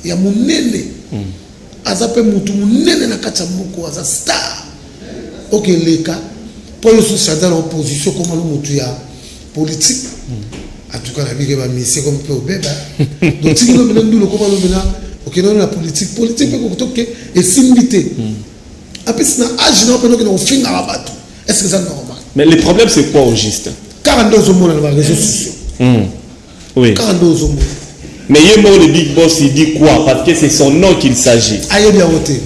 ya monene azape mutu monene na kati ya moko aza star oke leka po yo société en opposition comme le mutu ya politique en tout cas la vie va misser comme peu bébé donc si nous menons nous comment nous menons ok non la politique peut que et simbité après c'est un âge non peut que nous fin à rabattre est-ce que c'est normal mais le problème c'est quoi au juste 42 hommes dans les réseaux sociaux oui 42 hommes mais Yemo le big boss il dit quoi parce que c'est son nom qu'il s'agit aïe bien voté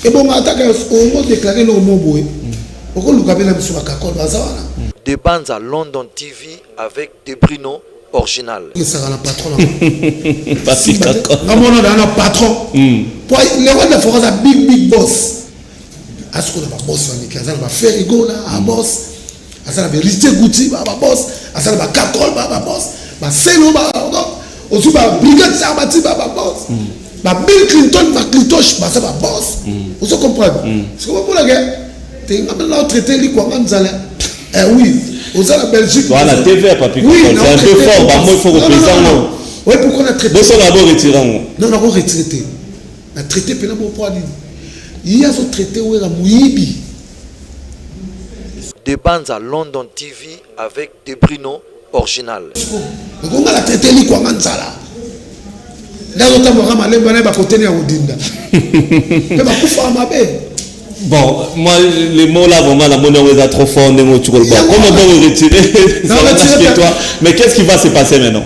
et bon attaque au mot déclaré le mot boy pourquoi le cabine a sur la cacole bazar des bandes à London TV avec des Bruno original il sera la patron Papi Cacol non mon nom dans patron pour les rois de la forêt big boss à ce qu'on a boss on est va faire ego là à boss à ça va rester goutti ba boss à ça va cacol ba boss ba selo ba aussi ba brigade ça ba ti ba boss ba Bill Clinton ba Clintosh ba ça ba boss vous comprenez c'est comment pour la guerre t'es maintenant traité li quoi nzala oui aux la Belgique voilà TV Papi Cacol c'est un peu fort bah moi il faut représenter non oui pourquoi on a traité bon on va retirer non on va retraiter on a traité pena pour quoi il y a ce traité où la muibi des bandes à London TV avec des Bruno original donc on a traité li quoi nzala là notamment ramalemba na ba côté ya odinda mais ba kufa mabe. Bon, moi, les mots là, vraiment, la monnaie est trop fort, comment on va retirer toi. Mais qu'est-ce qui va se passer maintenant?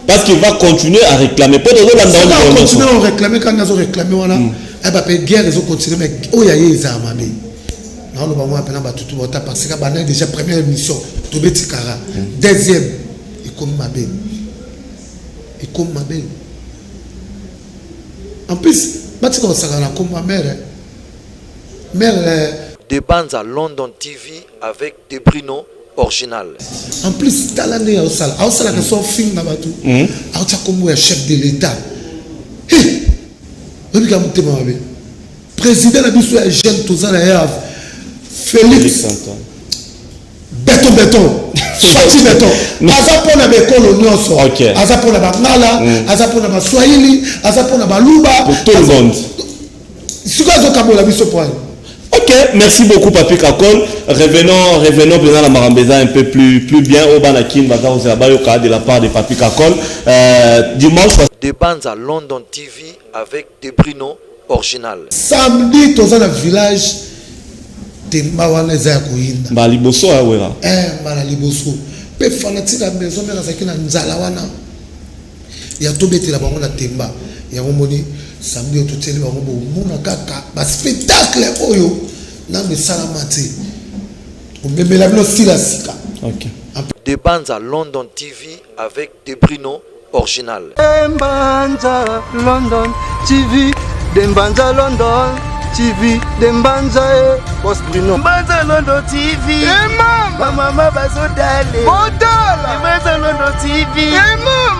Parce qu'il va continuer à réclamer. Pas de rôle dans le continuer à réclamer quand ils ont réclamé, voilà. Eh bien, les guerres, ils ont continué, mais oh, il y a eu des armes. Non, nous allons appeler tout le monde parce que c'est déjà première émission, Tobé Tikara. Deuxième, il comme ma belle. Il comme ma belle. En plus, je suis comme ma mère. Des bandes à London TV avec des Bruno original. En plus, dans l'année, au salle que son film n'a pas tout. Comme chef de l'État. Président de la jeune tout ça Félix béton. Sorti béton. Azapon a béton nyonso. Azapon a bangala, azapon a swahili, azapon a baluba. Pour tout le monde. Ce que vous avez vu ce point. Ok, merci beaucoup Papi Cacol. Revenons maintenant à la Marambeza un peu plus bien au Banakin de la part de Papi Cacol. Dimanche. Des bandes à London TV avec des Bruno original. Samedi, dans un village, Temba wana za kuinda. Ba liboso ya wera. Mala liboso. Pe fanatique la maison mais ça na nzala wana. Ya tobeti la bango na Temba. Ya ngomoni samedi to tele bango bo mona kaka ba spectacle oyo na mesalamati. O memela bino sila sika. OK. Des bandes à London TV avec des Bruno original. Dembanza London TV, Dembanza London TV, Dembanza Boss Bruno. Dembanza London TV. Mama bazodale. Bodala. Dembanza London TV.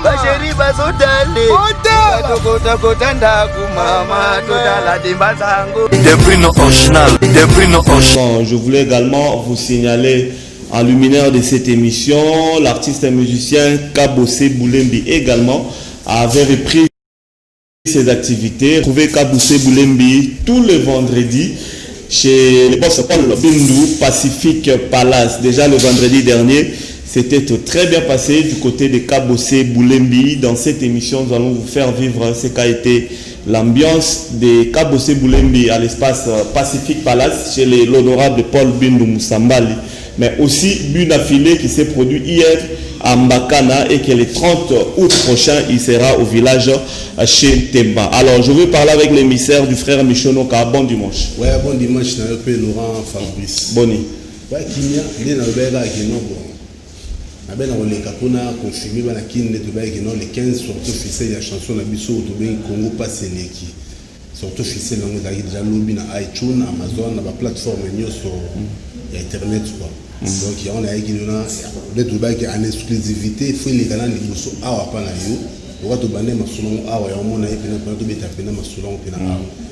Ba chérie bazodale. Bodala. Kota kota ndaku mama todala Dembanza ngo. Des Bruno original. Des Bruno original. Bon, je voulais également vous signaler en luminaire de cette émission, l'artiste et musicien Kabose Boulembi également avait repris ses activités. Trouvez Kabose Boulembi tous les vendredis chez le boss Paul Bindu Pacific Palace. Déjà le vendredi dernier, c'était très bien passé du côté de Kabose Boulembi. Dans cette émission, nous allons vous faire vivre ce qu'a été l'ambiance de Kabose Boulembi à l'espace Pacific Palace chez l'honorable Paul Bindu Moussambali. Mais aussi une affilée qui s'est produite hier à Mbakana et que le 30 août prochain, il sera au village chez Temba. Alors, je vais parler avec l'émissaire du frère Michonoka. Bon dimanche. Ouais, bon dimanche, je suis Laurent Fabrice. Boni. Ouais, Kimia, il est dans le Béga qui non bon. Aben on les capona confirmé bana kin ne toba qui non les 15 sorties officielles la chanson na biso to ben Congo passe leki. Sorties officielles on a déjà lobby na iTunes, Amazon, na ba plateforme sur internet quoi. Donc on a qui nous a de Dubaï qui en exclusivité il faut les canaux liboso awa pa na yo loka to bande masolo awa ya mona epena to beta pena masolo pena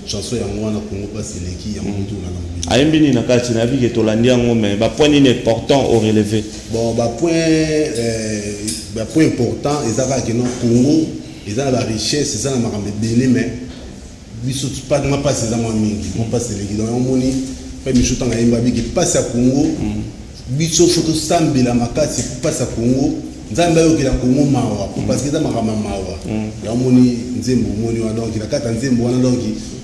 chanson ya ngwana Congo passe leki ya mutu na ngombi ayembini na kati na biki to landia ngome ba point important au relever. Bon ba point important ezaka que non Congo ezana la richesse ezana makambe bene mais biso pas ma passe za mingi mon passe leki donc omoni pa mishuta nga yemba biki passe à Congo biso photo sambela makasi passe à Congo nzambe yo kila Congo mawa parce que za makama mawa ya omoni nzembo omoni wa donc la kata nzembo wana donc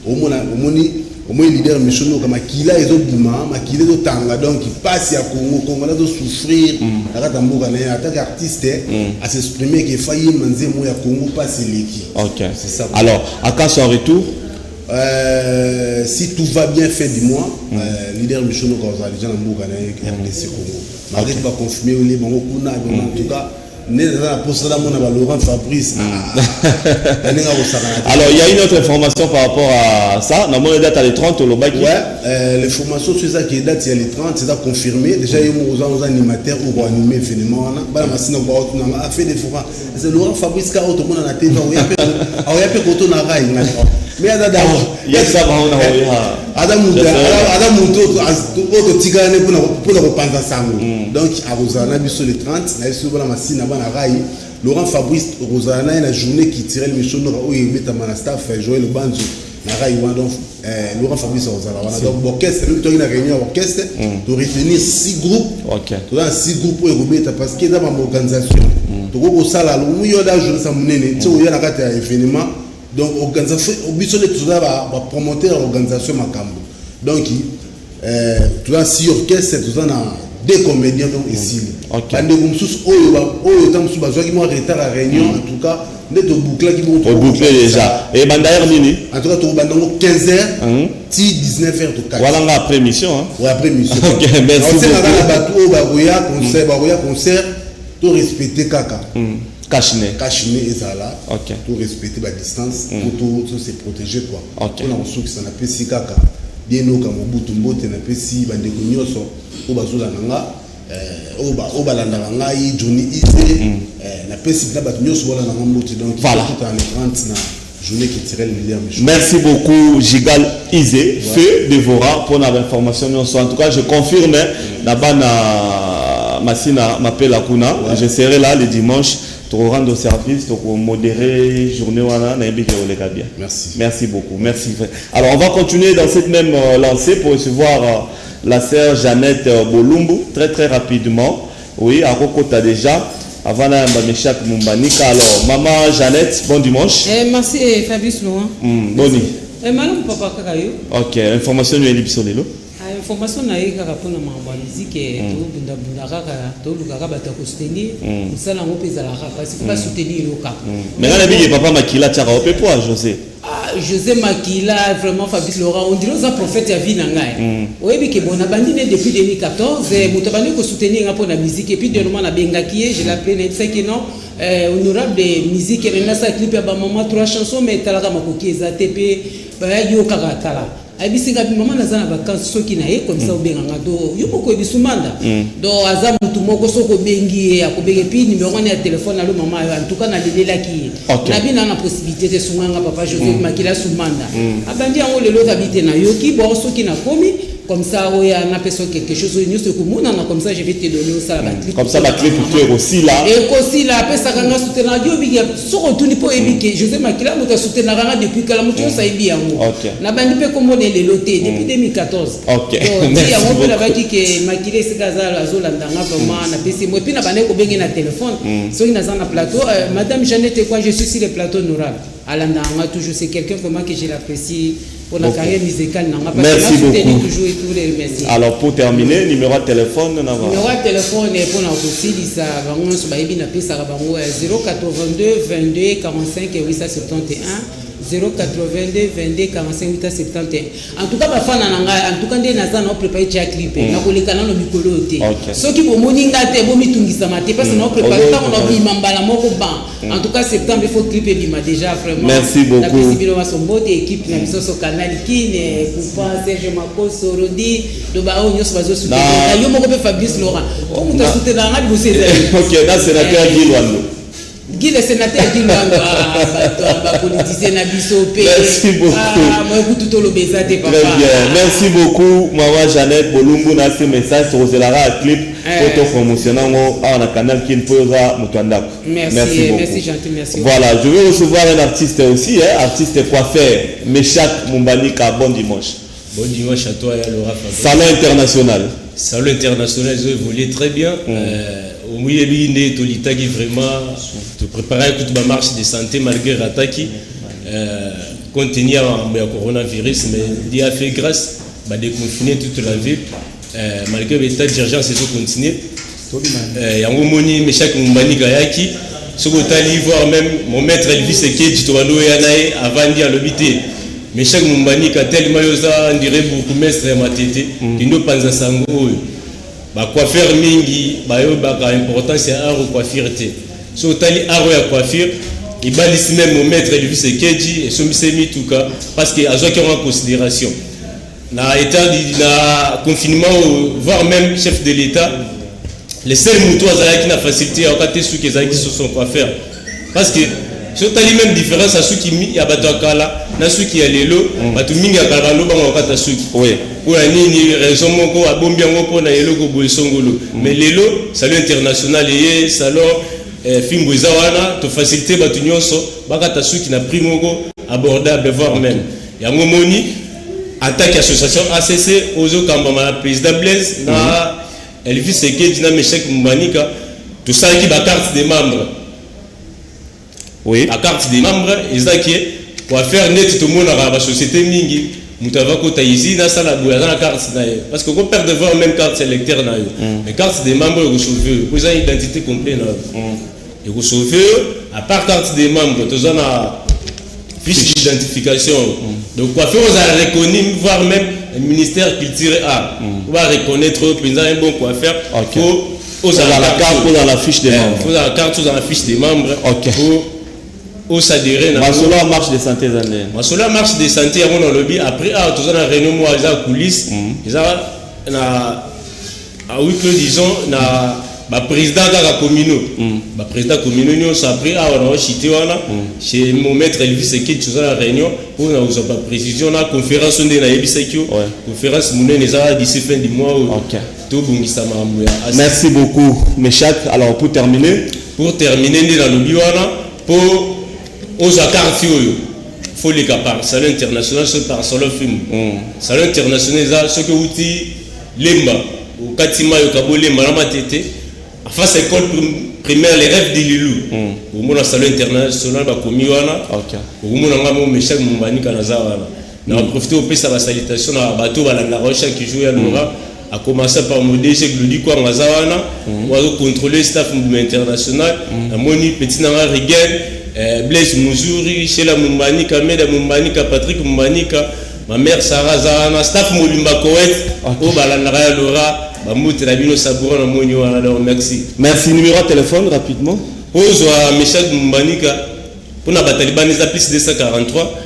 omoni leader mishono kama kila ezo buma makile zo tanga donc passe à Congo na zo souffrir la kata mboka na ya attaque artiste à s'exprimer que failli nzembo ya Congo passe leki. OK, c'est ça. Alors à quand son retour? Si tout va bien fin du mois, leader Michono Kaza déjà dans Mboka na RDC Congo. Malgré pas confirmer les bango kuna en tout cas né dans la poste là mon Laurent Fabrice. Alors il y a une autre information par rapport à ça, dans mon date à les 30 au Lobaki. Ouais, l'information sur ça qui est date il y a les 30, c'est ça confirmé. Déjà il y a aux animateurs ou animer événement là, ba masina ba a fait des fois. C'est Laurent Fabrice ka auto mona na TV, on y a pe koto na rai ngani. Mais Adam Tigane pour le reprendre ensemble. Donc, à Rosana, sur les 30, Laurent Fabrice, Rosana, la journée qui tirait le méchant, où il met à Manastaf, Joël Banzo, Laurent Fabrice, Rosana. Donc, l'orchestre, nous avons une réunion d'orchestre pour retenir 6 groupes. Nous avons 6 groupes pour remettre parce qu'il y a une organisation. Donc, au salon, nous avons une journée, nous avons un événement. Donc, organisation, au but de tout ça, va promouvoir l'organisation Makambo. Donc, tu as 6 orchestres, tu as 2 comédiens ici. Ok. En tout cas, nous avons bouclé déjà. Et d'ailleurs, Nini? En tout cas, nous avons 15h, 19h. Voilà après mission. Oui, après mission. Ok, merci beaucoup. Concert, tout respecter Kaka. Cachiné et ça là. Ok. Pour respecter la distance, pour se protéger quoi. Ok. On a reçu que ça n'a pas si Kaka. Bien nous comme Mobutu Mbote n'a pas si bande kunyoso au bazula nanga au balanda nanga i Johnny Ise n'a pas si na batunyoso wala nanga Mbote donc voilà. Tout en 30 na journée qui tirait le leader. Merci beaucoup Gigal Ise, fait Dévora pour l'information. En tout cas, je confirme la bana Massina m'appelle Akuna. Je serai là le dimanche pour rendre service, pour modérer journée bien. Merci. Merci beaucoup. Merci. Alors on va continuer dans cette même lancée pour recevoir la sœur Jeannette Bolumbu très très rapidement. Oui, à Kokota déjà. Avant la Mbameshak Mumbanika. Alors maman Jeannette, bon dimanche. Merci Fabrice Laurent. Boni. Malum papa kakayo. Ok, information nous est solelo. Information na yeka rapona mamba musique to bunda bunda kaka to lukaka bata ko soutenir musala ngo peza la parce que pas soutenir loka. Mais là la papa Makila tchaka opé pour José. José Makila vraiment Fabrice Laurent on dirait un prophète ya vie na ngai. Oyebi ke bona bandine depuis 2014 mutabani ko soutenir nga pona musique et puis dernièrement na bengaki je l'appelé net c'est que non honorable de musique et na sa clip ya ba maman 3 chansons mais talaka makoki eza TP ba yo kaka tala. Abisinga maman nazana vacances soki na ye comme ça obenganga do yo moko ebisumanda do aza mutu moko soko bengi akobenge pi numéro ya téléphone na lo maman en tout cas na lelelaki na bina na possibilité de sunganga papa José Makila sumanda abandi yango lelo kabite na yoki bo soki na komi comme ça oya na peso quelque chose nous se komuna na comme ça je vais te donner ça la clip comme ça la clip pour aussi là et aussi là pesa kanga soutenir yo biga soko tuni po ebike José Makila muta soutenir kanga depuis kala mutu ça ebi yango na bandi pe komone le loté depuis 2014 OK merci on peut la baki que Makila sikaza azolanda nga vraiment na pesi moi puis na bande ko bengi na téléphone soki na na plateau madame Jeannette quoi je suis sur le plateau honorable alanda nga toujours c'est quelqu'un vraiment que je l'apprécie pour la carrière musicale. Merci beaucoup. Toujours et tous les remercier. Alors pour terminer, numéro de téléphone, numéro de téléphone est pour nous aussi, ça va nous sur 082 22 45 871. 082 22 45 871. En tout cas, ma fan en tout cas, des nazans ont préparé un clip. Na kolekana no mikolo te. Ceux qui vont moninga te, vont mitungisa mate parce que nous préparé ça on a vu mambala moko ban. En tout cas, septembre il faut clipper bima déjà vraiment. Merci beaucoup. La possibilité de son bote équipe na biso so canal Kine, Coupa Serge Makoso Rodi, do ba onyo so bazo soutenir. Yo moko pe Fabrice Laurent. O muta soutenir na bi bosé. OK, là c'est la terre Gilwando. Guy le sénateur dit non, politicien Nabisopé. Merci beaucoup. Moi, écoute tout le baiser, papa. Très bien. Merci beaucoup, Maman Jeannette Bolumbu, dans ce message sur le clip photo promotionnant on a canal qui peut Mutanda. Merci beaucoup. Merci gentil, merci. Voilà, je vais recevoir un artiste aussi, artiste coiffeur, Meshak Mumbanika. Bon dimanche. Bon dimanche à toi et à Laura Fabrice. Salon international. Salon international, ils ont évolué très bien. Au milieu de l'île, Tolita qui vraiment te préparer à toute ma marche de santé malgré l'attaque. Compte tenu du coronavirus, mais il a fait grâce à déconfiner toute la ville. Malgré l'état d'urgence, ils ont continué. Il y a un moment où chaque Mumbani Gayaki, ce que tu as voir même mon maître Elvis Ekeji, tu vas nous y avant d'y l'habiter. Mais chaque Mumbani a tellement on dirait beaucoup mestre et matete, qui nous pense à Sango. Coiffeur mingi, important c'est art ou coiffure. Si tu as art ou coiffure, il va laisser même mon maître Elvis Ekeji et son mis tout cas, parce qu'il y a des gens en considération. Dans l'état de confinement, voire même chef de l'État, les seuls moutons qui n'ont facilité à côté ceux qui sont coiffeurs. Parce que si tu as les mêmes différences à ceux qui y a Batouakala, à ceux qui ont les lots, tu mingi à Kalano, à ceux qui. Oui. Pour la ni raison, à Bombiango, pour la yelo, Boisongolo. Mais les lots, salut international, et salon, film Boisawana, tu facilité, tu nyonso, à ceux qui n'ont pris mogo, abordable, voire même. Il y a un moment attaque association ACC, Ozo Kambama, président Blaise, na Elvis Ekeji, na Meshak Mumbanika, tout ça qui va carte des membres. Oui. La carte des membres, ils ont qui pour faire net tout le monde dans la société mingi, Moutava Kota ici, na ça la bouille dans la carte parce que qu'on perd de voir même carte électeur na yo. Les cartes des membres vous sauvez, vous avez identité complète na. Et vous sauvez à part carte des membres, tous on a fiche d'identification. Donc coiffeur vous a reconnu voire même le ministère culture art. On va reconnaître un bon coiffeur pour dans la carte ou dans la fiche des membres. Dans la carte ou dans la fiche des membres. Pour s'adhérer dans la marche de santé zandé. La marche de santé avant dans le lobby après tout ça na réunion moi ils a coulisses. Ils a na à huis clos disons na président de la commune. Président communaux nous après on a cité voilà chez mon maître Elvis Ekeji tout ça la réunion pour nous avoir précision la conférence on est na Ebisekio conférence mon les a d'ici fin du mois. Tout bungisa mambo. Merci beaucoup Meshak. Alors pour terminer dans le lobby voilà pour aux cartes il faut les capables salon international ce par salon film salon international ce que outil lemba au katima yo kabo lemba na matete face école primaire les rêves de Lilou au monde salon international ba komi wana au monde ngamo Meshak Mumbanika na zawana na profiter au pesa la salutation na bateau ba la rocha qui joue à Laura a commencé par mon DG Glody kwa ngazawana wa contrôler staff international na moni petit na Rigen Blaise Muzuri, Sheila Mumbanika, Meda Mumbanika, Patrick Mumbanika, ma mère Sarah Zahana, staff Molimba Koet, au Balanara Laura, Bamout Rabino Saboura, na Monyo, alors merci. Merci, numéro de téléphone rapidement. Pose à Meshak Mumbanika, pour la Bataliban, les applis 243,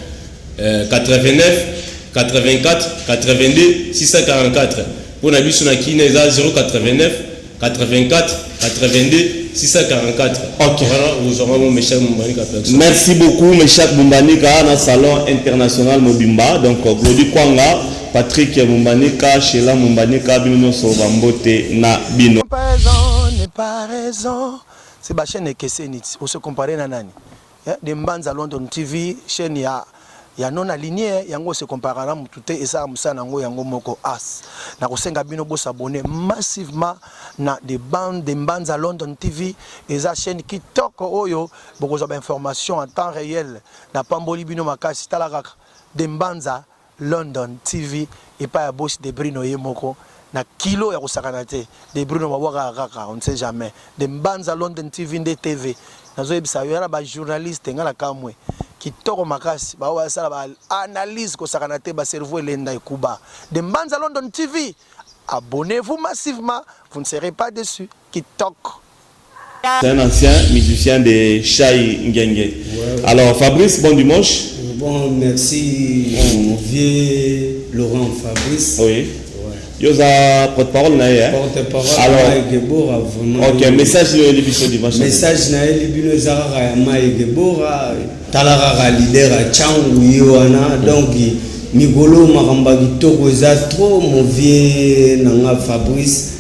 89, 84, 82, 644. Pour la Bissona qui n'est à 089, 84, 82, 644. Merci beaucoup, Meshak Mumbanika, dans le salon international Mobimba. Donc, Glody Kwanga, Patrick Mumbanika, Sheila Mumbanika, Bino Sobambote, na Bino. N'est pas raison. C'est ma chaîne Kesenit. Pour se comparer à Nani. De Mbanza London TV, chaîne ya non aligné, yango se comparera mutute et ça musana ngo yango moko as. Na kosenga bino bo s'abonner massivement na des bandes de Mbanza London TV et ça chaîne qui toque oyo beaucoup d'informations en temps réel na pamboli bino makasi talaka de Mbanza London TV et pas ya boss de Bruno Yemoko na kilo ya kosakana te de Bruno mabwaka kaka on ne sait jamais de Mbanza London TV de TV nazo ebisa yo ya ba journaliste ngala kamwe kitoko makasi ba wa sala ba analyse ko sakana te ba cerveau lenda ekuba de Mbanza London TV. Abonnez-vous massivement, vous ne serez pas déçus. Kitoko. C'est un ancien musicien de Chai Ngenge. Alors Fabrice, bon dimanche. Bon, merci mon vieux Laurent Fabrice. Oui. Yosa porte-parole nae. Porte-parole. Alors, ok, message de l'émission dimanche. Message nae libino zara ya Maïgebora talara leader a changu yoana donc Migolo Maramba Kitoko za trop mauvais nanga Fabrice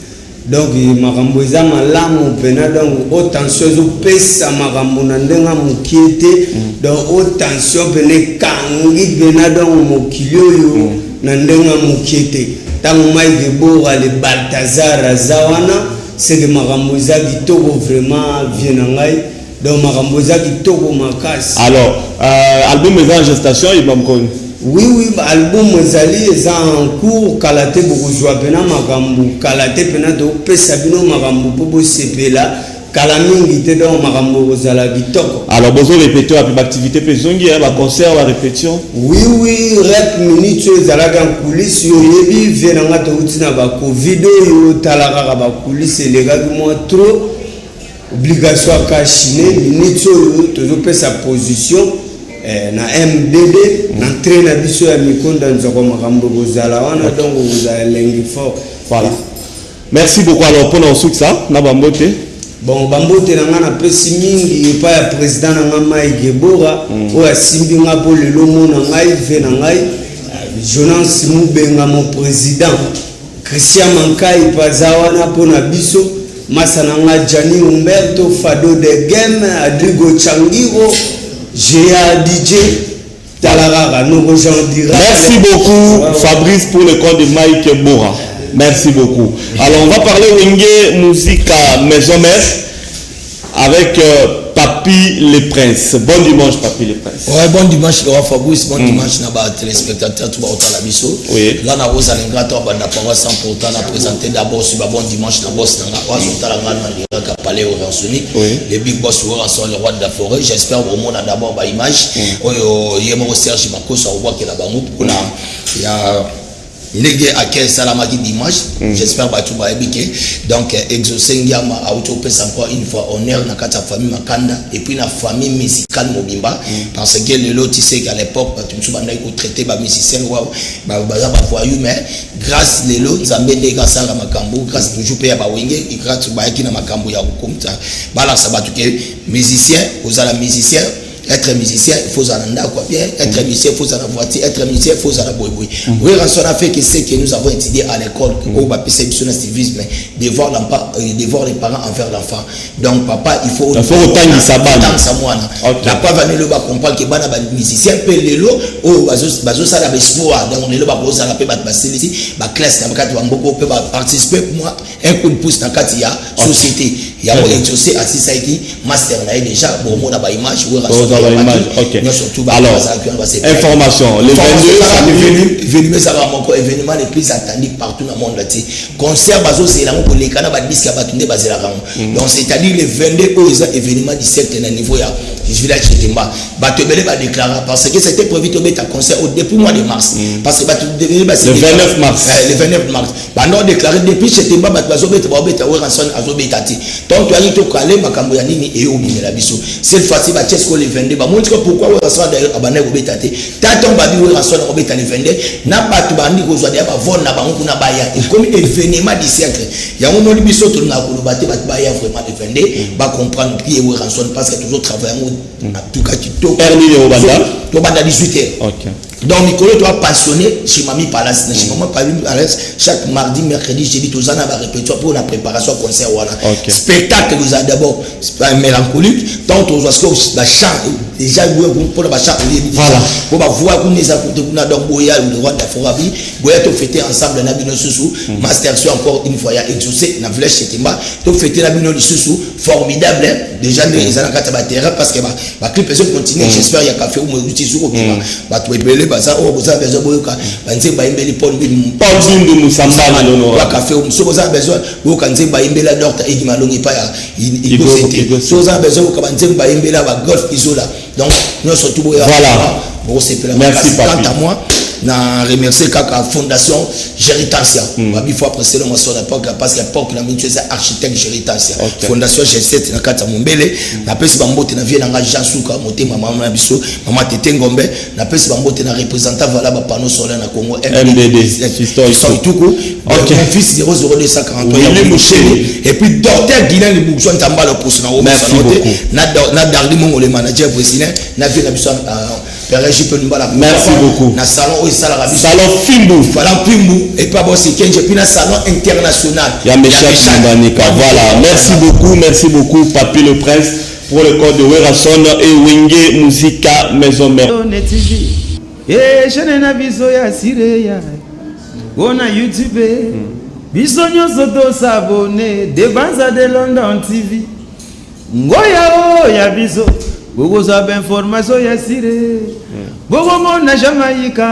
donc makambo eza malamu pena donc haute tension zo pesa makambo na ndenga mukiete donc haute tension pene kangi pena donc mokili oyo na ndenga mukiete tango Maïgebora le Balthazar zawana c'est que makambo eza kitoko vraiment bien ngai donc makambo eza kitoko makasi. Alors album est en gestation il va me connaître. Oui, album ezali eza en cours kalate bokozwa pena makambo kalate pena to pesa bino makambo pobo sepela kala mingi te donc makambo kozala bitoko. Alors besoin répéter la activité pesongi ba concert la répétition. Oui, rap minute ezala kan coulisses yo yebi venanga to utina ba covid yo talaka ba coulisses les gars moi trop obligation à cacher minute yo to pesa position na MDD na train na biso ya mikonda nzoko makambo bozala wana donc vous avez lengi fort. Voilà. Merci beaucoup alors pour nous ça na bambote. Bon bambote na nga na pesi mingi pa ya président na nga Maïgebora o asimbi nga po lelo mona ngai ve na ngai Jonas Mubenga mon président Christian Mankai pazawana po na biso masana nga Jani Umberto Fado de Game Adrigo Changiro Géa DJ Talarara, nous rejoindrons. Merci beaucoup Fabrice pour le compte de Maïgebora. Merci beaucoup. Alors on va parler Wenge musique à Maison Mère avec Papi le Prince. Bon dimanche Papi le Prince. Ouais, bon dimanche Fabrice, bon dimanche na téléspectateurs tout au Talabiso. Oui. Là na Rosa Lengato banda parole 100% na présenter d'abord sur bon dimanche na boss na Oazotala na ka palais au Ransonique. Les big boss sont le roi de la forêt. J'espère au monde d'abord ba image. Oyo yemo Serge Makoso on voit que la bango kuna ya Légué à quel salamaki dimanche, j'espère que tu vas ébiquer. Donc, exaucer Ngama a autopé encore une fois honneur dans la famille Makanda et puis la famille musicale Mobimba. Parce que le lot, tu sais qu'à l'époque, tu me souviens qu'on traitait les musiciens, mais grâce les lots, ça m'a dit grâce à Makambo, grâce toujours à Bawenge, et grâce à Makambo, il y a musicien, vous avez musicien. Être musicien, il faut en quoi bien. Être musicien, il faut en voiture. Être musicien, il faut en boui. Oui, on a fait que c'est que nous avons étudié à l'école, au baptême civisme, devoir les parents envers l'enfant. Donc, papa, il faut autant sa bande. La pas venir le bas comprendre que bana musicien peut les lots, oh, bazo ça la espoir. Donc, on est le bas pour ça la paix, bah, ici, bah, classe, n'a pas beaucoup peut participer pour moi. Un coup de pouce dans Katia, société. Il y a un exaucé à Sisaiki, master, on a déjà, bon, on a pas image, ok. Alors, information, le 22 ça va mon événement le plus attendu partout dans le monde. Concert bazo c'est là pour les canaux disque batunde basé là. Donc c'est-à-dire le 22 événement 17 na niveau ya village de Temba. Batebele va déclarer parce que c'était prévu de mettre un concert au depuis mois de mars parce que le 29 mars. Le 29 mars. Bah non déclaré depuis chez Temba bazo mettre ranson azobetati. Donc tu as dit to calé makambo ya nini et au bimela biso. Cette fois-ci ba Chesco le 22 ba montre pourquoi on ranson d'ailleurs abana obetate. Taton babi on ranson obetane 22 na batu bandi ko zwa d'ailleurs ba vendre na bango kuna baya et comme événement du siècle. Ya on oli biso to na ko bate ba baya vraiment le 22 ba comprendre qui est on ranson parce que toujours travailler en tout cas tu to banda 18h. OK. Donc Nicolas toi passionné chez Mami Palace, chez Maman Palace chaque mardi, mercredi, jeudi tous ans va répétition pour la préparation concert voilà. Spectacle nous a d'abord mélancolique donc on voit ce la chant déjà pour la chant voilà pour voir qu'on les a donc Boya le roi d'Aforabi Boya to fêter ensemble na bino susu master sur encore une fois il a exaucé na village Chetimba to fêter la bino susu formidable déjà les ana kata batera parce que ba clip peut continuer j'espère il y a café ou outil sur ba to ebele baza o boza besoin boyoka banze ba imbeli pon de musamba lono wa café ou so boza besoin boyoka nze ba imbela docteur Egimalongi pa ya igosete so boza besoin ko banze ba imbela ba golf isola donc nous surtout voilà merci quant à moi na remercier kaka fondation Géritansia babi fois précédent moi sur l'époque parce qu'à l'époque la ministre c'est architecte Géritansia fondation G7 na kata Mombele na pesi bambote na vie na Jean Souka moté maman na biso maman Tete Ngombe na pesi bambote na représentant voilà ba panneau solaire na Congo MDD histoire tout coup mon fils 00243 et puis docteur Guilain le Bourgeois Ntambala pour son na Darli Mongo le manager président na vie na biso merci beaucoup. Na salon où salon Fimbu. Voilà Fimbu et pas bon c'est Kenji puis na salon international. Ya Mesha Chimbanika. Voilà, merci beaucoup Papi le Prince pour le code de Werason et Wenge Musica Maison Mère. Eh jeune na biso ya sireya. Ona YouTube. Biso nyoso to s'abonner de Banza de London TV. Ngoya o ya biso. Bogo za information ya sire. Bogo mona Jamaïca.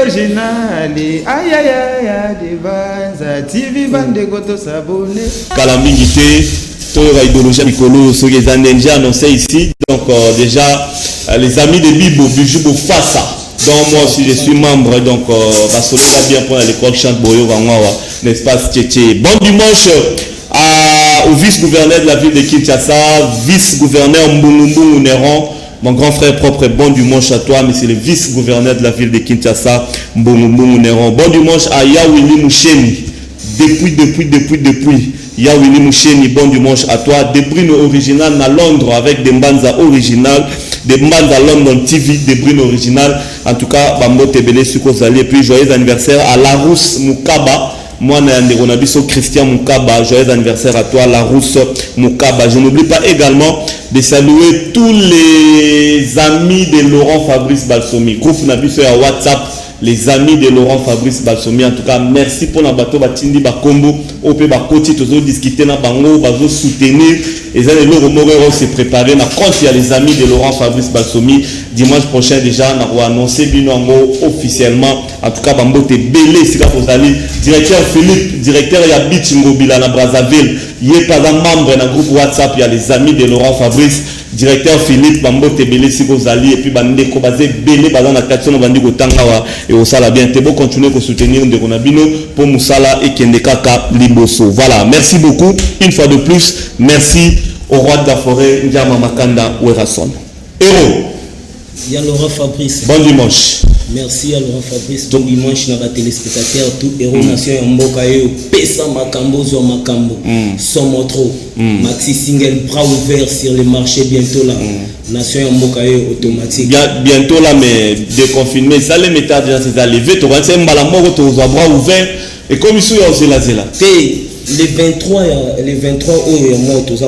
Originali. Aïe aïe aïe de Banza TV bande goto s'abonner. Kalambingité, Tora idéologie Nicolo, ce que les Andenja annoncé ici. Donc déjà les amis de Bibo, Bijubo Fassa. Donc moi aussi je suis membre donc Basolika bien pour l'école Chante Boyo Vangawa, n'est-ce pas Tchétché. Bon dimanche au vice-gouverneur de la ville de Kinshasa, vice-gouverneur Mbunumbu Néron, mon grand frère propre, bon dimanche à toi, mais c'est le vice-gouverneur de la ville de Kinshasa, Mbunumbu Néron. Bon dimanche à Yawili Moucheni, depuis, Yawili Moucheni, bon dimanche à toi. Des Bruno original à Londres avec des Mbanza original, des Mbanza London TV, des Bruno original. En tout cas, Bambo Tebele Sukozali, et puis joyeux anniversaire à Larousse Moukaba. Moi, on a vu Christian Moukaba, joyeux anniversaire à toi, Larousse Moukaba. Je n'oublie pas également de saluer tous les amis de Laurent Fabrice Balsomi. Groupe Nabiso à WhatsApp, les amis de Laurent Fabrice Balsomi. En tout cas, merci pour la bateau Batindi Bakombo. Au P Bakoti, toujours discuter na bango, bazo soutenir. Et ça, les Laurent Morero s'est préparé. Na compte, il y a les amis de Laurent Fabrice Balsomi. Dimanche prochain, déjà, on a annoncé Binongo officiellement. En tout cas, Bambo t'es belé, c'est là pour aller. Directeur Philippe, directeur Yabit Ngobila na Brazzaville. Il est pas un membre dans le groupe WhatsApp. Il y a les amis de Laurent Fabrice. Directeur Philippe, Bambo t'es belé, si vous allez. Et puis, Bande Kobazé, belé, bazan la tation, Bande Kotangawa. Et au Sala bien. T'es beau continuer à soutenir de Ronabino pour Moussala et Kendekaka Liboso. Voilà. Merci beaucoup. Une fois de plus, merci au roi de la forêt, Ndiama Makanda Werason. Héros. Il y a Laurent Fabrice. Bon dimanche. Merci à Laurent Fabrice. Bon dimanche, dans les téléspectateurs, tout héros nation en Mbokayo, Pesa Makambo, Zo Makambo, Somotro, Maxi Single, bras ouverts sur le marché bientôt là. Nation en Mbokayo automatique. Bientôt là, mais déconfiné, ça les méthodes déjà c'est levé, tu vas c'est Malamoro, tu as bras ouverts, et comme ils sont aussi là, c'est là. Les 23,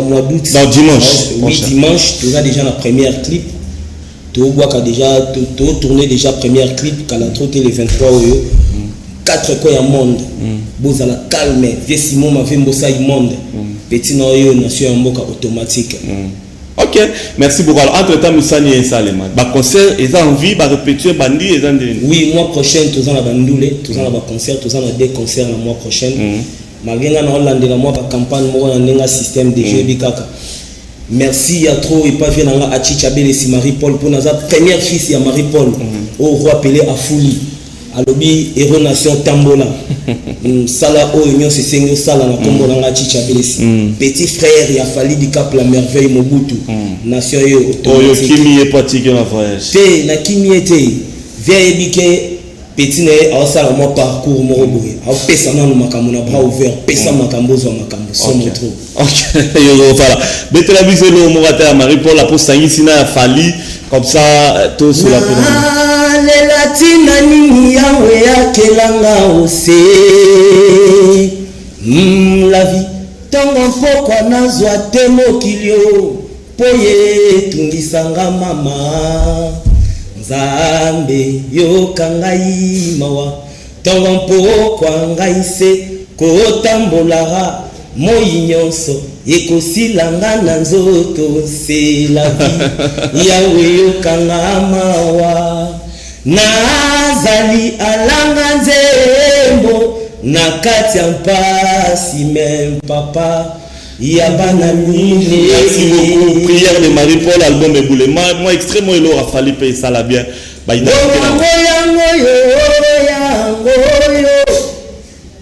mois d'août. Dans dimanche. Oui, dimanche, tu as déjà la première clip. Tu as déjà tourné déjà première clip quand la trotte les 23 euros. 4 quoi à monde. Vous à la calme. Vieux Simon m'a fait un monde. Petit noyau nation en moka automatique. Ok, merci beaucoup. Alors, entre-temps, nous sommes en salle. Concert, ils ont envie de répéter Bandi. Oui, mois prochain, tous en la bandoule, tous en la concert, tous en la deux concerts le mois prochain. Malgré que nous avons moi campagne, nous avons un système de jeu. Merci à trop et pas venir à Chichabe et Marie-Paul pour notre première fille à Marie-Paul au roi appelé à Fouli à l'objet héros nation Tambola Sala o union c'est single Sala na Kombo na Chichabe petit frère il a fallu du cap la merveille Mobutu nation yo Kimi est pratique na voyage te na Kimi était vieille biké petit né à ça mon parcours mon boy à pesa na makambo na bras ouvert pesa makambo zo makambo somme trop. Ok, voilà. Mettez la visée le Morata à Marie-Paul la poste Sina a fallu comme ça tout sur la pédale. Les latina ni yawe akelanga ose. La vie tango pokwa nazwa temo kilio poye tungisanga mama. Nzambe yokangai mawa tango pokwa ngaise kotambola moi nyonso ekosilanga na nzoto c'est la vie yawe yokanga mawa nazali alanga nzembo na kati ya mpasi même papa yabana mine. Merci beaucoup. Prière de Marie-Paul, album Eboulema. Moi extrêmement il aura fallu payer ça là bien.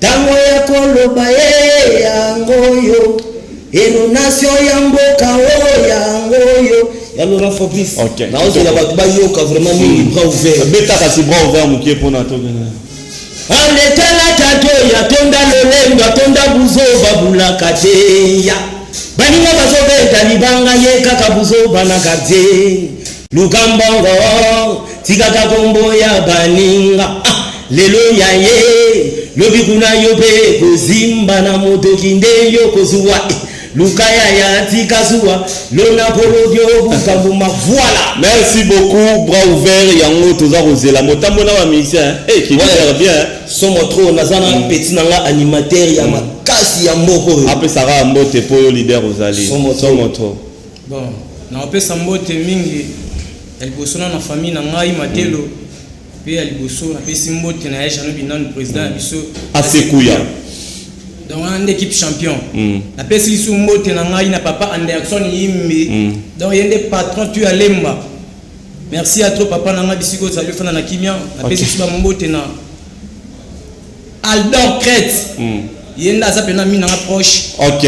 tango ya koloba yangoyo nation ya mboka yangoyo ya Laurent Fabrice na ozela bato bayoka vraiment mingi bras ouvert betaka si bras ouvert mukie pona to andetela tato ya tonda lolendo atonda buzoba bulaka teya baninga bazobeta libanga ye kaka buzoba na kate lukambongo tikaka kombo ya baninga lelo ya ye lobi kuna yo pe kozimba na moto kinde yo kozuwa lukaya ya tikazuwa lona polodio bukambuma voilà. Merci beaucoup, bras ouverts yango toza kozela motambo na ba musicien qui gère bien somo trop nazana petit nanga animateur ya makasi ya mboko après ça va mbote po yo leader ozali somo trop bon na opesa mbote mingi elibosona na famille na ngai matelo pe aliboso na pesi mbote na Jean Binane président ya biso Asekuya donc on a équipe champion na pesi lisu mbote na ngai na papa Anderson Yimbe donc yende patron tu alemba merci à toi papa na ngai bisiko za lefana na kimia na pesi lisu mbote na Aldor Crete yenda za pena mina proche. OK,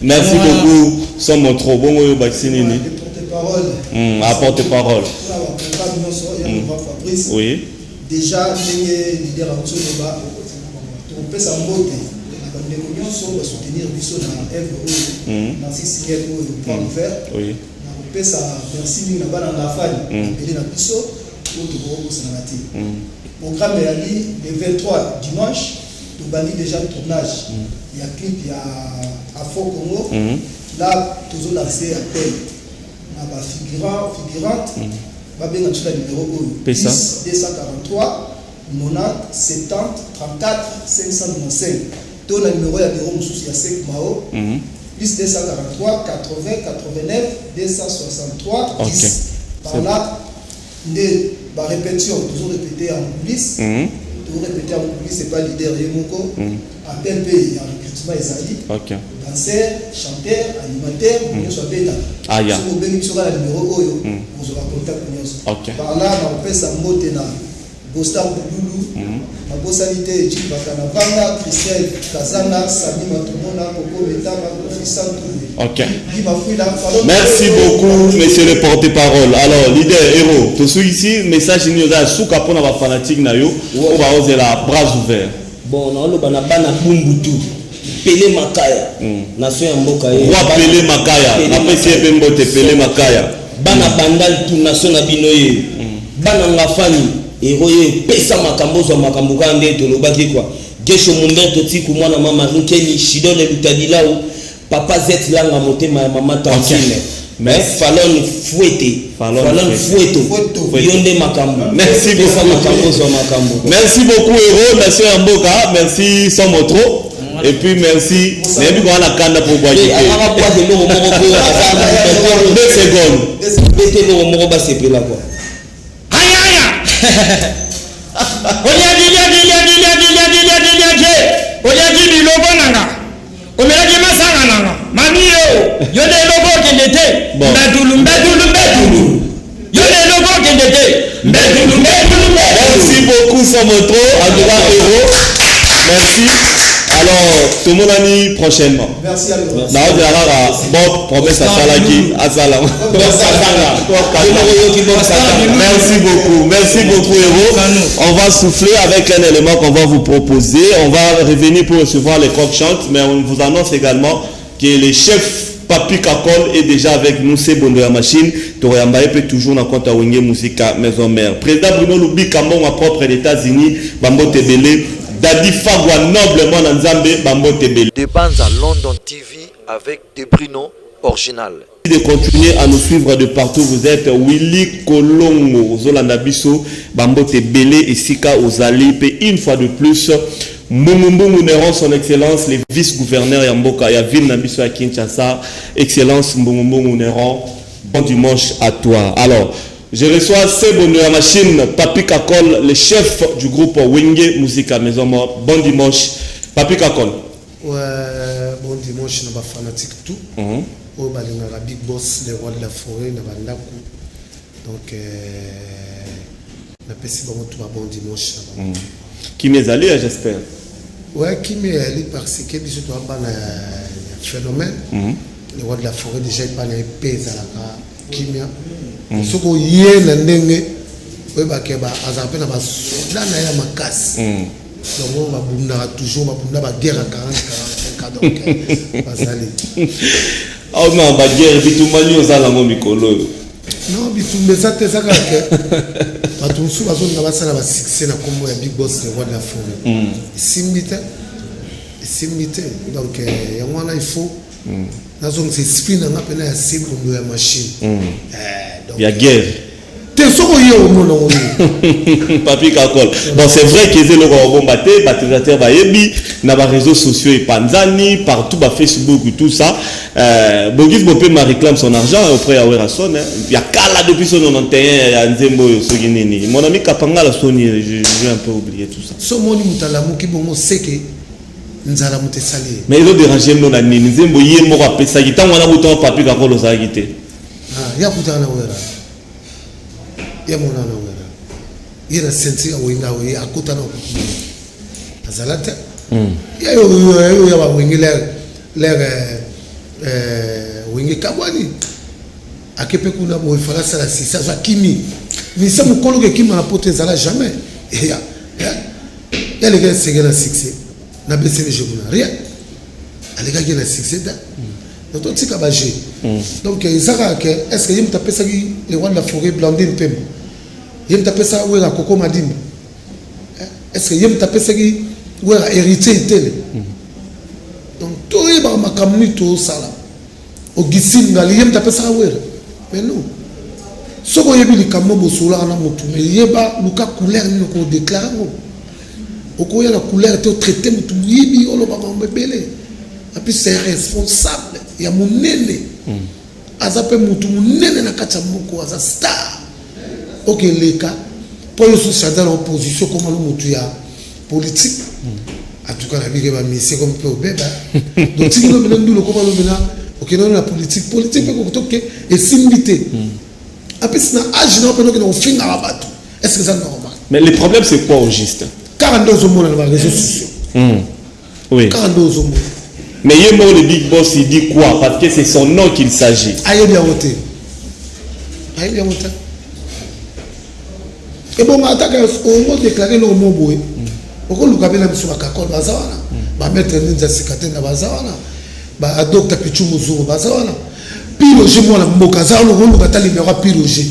merci beaucoup somo trop bongo yo baksini ni porte-parole. Oui. Déjà, les leaders à Moussouba, on peut s'emboter. Les réunions sont pour soutenir Bissot dans FO, dans 6 pour faire. Oui. On peut ça, merci, nous avons la famille, et la Bissot, pour le Sanati. Programme est allé le 23 dimanche, nous avons déjà le tournage. Il y a un clip, il y a à Fort Congo. Là, toujours lancé appel. Figurante, Babé Natula numéro 1 10 243 90 70 34 595. Ton numéro est numéro Moussous Yasek Mao plus 243 80 89 263 10. Par là, la répétition, toujours répéter en coulisses. Toujours répéter en coulisses, c'est pas leader Yemoko. Appel P, il y a un recrutement Ezali. Danseur, chanteur, animateur, nous sommes bêta. Ah, ya. Si vous avez le numéro Oyo, vous aurez contact. Par là, on fait sa motena. Bostar Boulou, ma bossalité, Jibakana Vanga, Christian Kazana, Sami Matumona, Coco Betama, Professeur Touré. OK. Merci beaucoup, monsieur le porte-parole. Alors, leader, héros, tout ce ici, message nous a sous capon à fanatique nayo, on va oser la bras ouvert. Bon, on a bana bumbutu. Pele Makaya. Nation ya mboka ye. Roi Pele Makaya. Na pesi ebembote Pele Makaya. Bana bandal tu nation na binoye. Bana ngafani. Eroye pesa makambo zo makambo kande to lobaki kwa. Gesho Mumberto tiku mwana mama Nkeni Shidole Lutadilao. Papa Z langa motema ya mama Tantine. Merci. Falon fouetté. Falon fouetto. Yonde makambo. Merci beaucoup. Merci beaucoup héros, merci Mboka, merci Somotro. Et puis merci. N'ayez pas la canne pour boire. 2 secondes. Mettez le mot bas c'est là quoi. Aïe aïe. Oya di lobo nanga. Omela di masanga nanga. Mami yo. Yo de lobo kendete. Mbadulu. Yo de lobo kendete. Mbadulu. Merci beaucoup Somotro, Adora héros. Merci. Alors, tout le monde a mis prochainement. Merci à vous. Bob, promesse à Salaki, à Salam. Merci beaucoup héros. On va souffler avec un élément qu'on va vous proposer. On va revenir pour recevoir les coqs chantes, mais on vous annonce également que le chef Papi Kakol est déjà avec nous, c'est bon de la machine. Toriambaye peut toujours dans compte à Wenge Musica Maison Mère. Président Bruno Lubi Kamon à propre des États-Unis, Bambo Tebele. Dadi Fagwa noblement dans Zambé, Bambo Tebele. Des bandes à London TV avec des Bruno original. De continuer à nous suivre de partout vous êtes. Willy Kolongo, Zolanda Bisso, Bambo Tebele et Sika Ozali. Et une fois de plus, Mumumbu Muneron, son excellence, les vice-gouverneurs Yamboka, Yavin Nabiso à Kinshasa. Excellence Mumumbu Muneron, bon dimanche à toi. Alors, je reçois Sebon de la machine, Papi Kakol, le chef du groupe Wenge Musica Maison Mort. Bon dimanche, Papi Kakol. Ouais, bon dimanche, nous sommes fanatiques tout. Au Balina, Big Boss, les rois de la forêt, nous sommes donc, na pesi bango tout bon dimanche qui m'est allé j'espère ouais qui m'est allé parce que biso to amba na phénomène le roi de la forêt déjà il parle pesa la kimia soko yé na ndenge ouais ba ke ba azapé na ba là na ya makasi donc on va bunda toujours ba bunda ba guerre à 40 donc bazali on a ba guerre bitumani ozala ngo mikolo non bitumbe ça te ça que bato musu bazonga basala ba succès na kombo ya big boss le roi de la forêt simité donc yango wana il faut nazong c'est spin na pena ya simbo ya machine donc ya guerre te soko yo mono papi kakol bon c'est vrai que c'est le bomba te batérateur ba yebi na ba réseaux sociaux et panzani partout ba Facebook et tout ça Bogis Bopé ma réclame son argent auprès à Werason il y a kala depuis son 91 ya nzembo yo soginini mon ami Kapanga la Sony j'ai un peu oublié tout ça so moni mutala muki bongo seke nzala mutesali mais il a dérangé non na nini nzembo yé mo rapesa ki tango na buto papi kakol za gité ya kutana wera ya mona na wera ira sensi awinga we akutana azalata ya yo ya ba wingile wingi kabwani akepe kuna bo ifala sala sisa za kimi ni sa mukolo ke kimi na pote zala jamais ya les gars c'est gars succès na BCB je kuna rien les gars qui na succès da donc on tika baje donc izaka ke est-ce que yim tapesa ki le roi de la forêt Blandine Pembo yim tapesa wera Koko Madimba est-ce que yim tapesa ki wera héritier tele donc tout est ba makamni to sala o gisinga yim tapesa wera mais non soko yebi likambo bosula na mutu mais yeba luka couleur ni ko déclarer o ko ya la couleur te traiter mutu yibi olo ba mbebele et puis c'est responsable ya munene azape mutu munene na kati ya moko aza star ok leka po yo social dans l'opposition comme le mutu ya politique en tout cas la vie va misser comme peu beba donc si nous venons nous comment nous venons ok non la politique peut que et simbité après c'est un âge non pendant que nous finissons à battre est-ce que ça normal mais le problème c'est quoi au juste 42 hommes dans les réseaux sociaux oui 42 hommes mais Yemo le big boss il dit quoi parce que c'est son nom qu'il s'agit aïe bien voté et bon attaque au mot déclaré le mot boy pourquoi le cabine a mis sur la cacole bazawana ba mettre ninja sikate na bazawana ba docteur Pichu Muzuru bazawana piloger moi la mboka za le rôle batali numéro piloger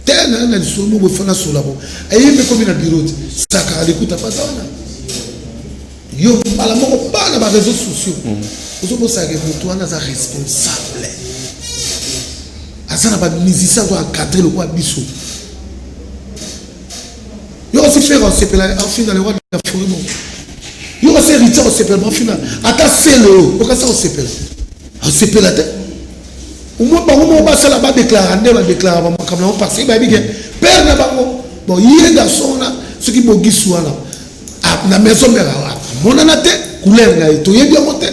tena na sur mo fana sur la bon aïe mais comme na bureau ça ka l'écoute bazawana yo ala moko ba na ba réseaux sociaux ozo bo ça que mutu ana za responsable azana ba musicien doit encadrer le roi biso yo aussi faire en CPL en final le roi de la forêt bon yo aussi héritier en CPL en final ata c'est le au cas ça en CPL la tête au moins ba ça là ba déclarer ba déclarer ba comme là parce que ba bi que père na bango bon yenda sona ce qui bogi soana na maison mère mon anate couleur na to yebi monter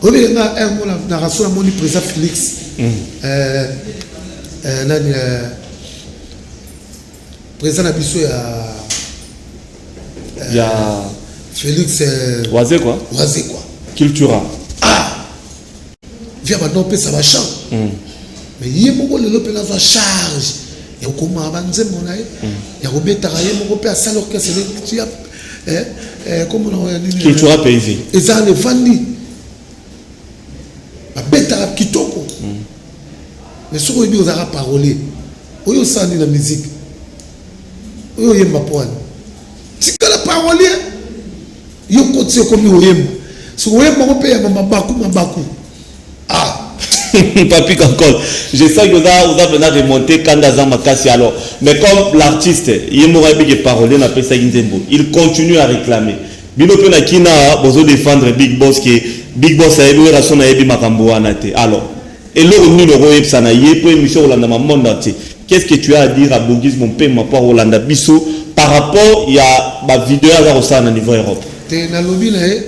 obi na na rassura moni président Félix nani président na biso ya Félix Oisé quoi Cultura via ba non ça va champ mais yemo le lopé na sa charge ya koma banzembo na ye ya kobetaka ye moko pe asala orchestre tu comme on a dit Cultura paysi eza le vandi babetaka kitoko mais soko yebi ozaka parolier oyo osani na musique oyo oyemba poani tikala parolier yo kotie komi oyemba soko oyemba ngo mpe ya mabaku Papi Kankol, je sais que vous avez remonté Kandaza Makasi alors, mais comme l'artiste, il continue à réclamer. Bino pena kina bozo défendre Big Boss qui Big Boss a évolué la son a ébi makambo anate. Alors, et l'eau ni le royaume sana yé pour émission Rolanda monde entier. Qu'est-ce que tu as à dire à Bogis mon père ma part Rolanda Bisso par rapport il y a ma vidéo à Rosan au niveau Europe. Te na lobby na e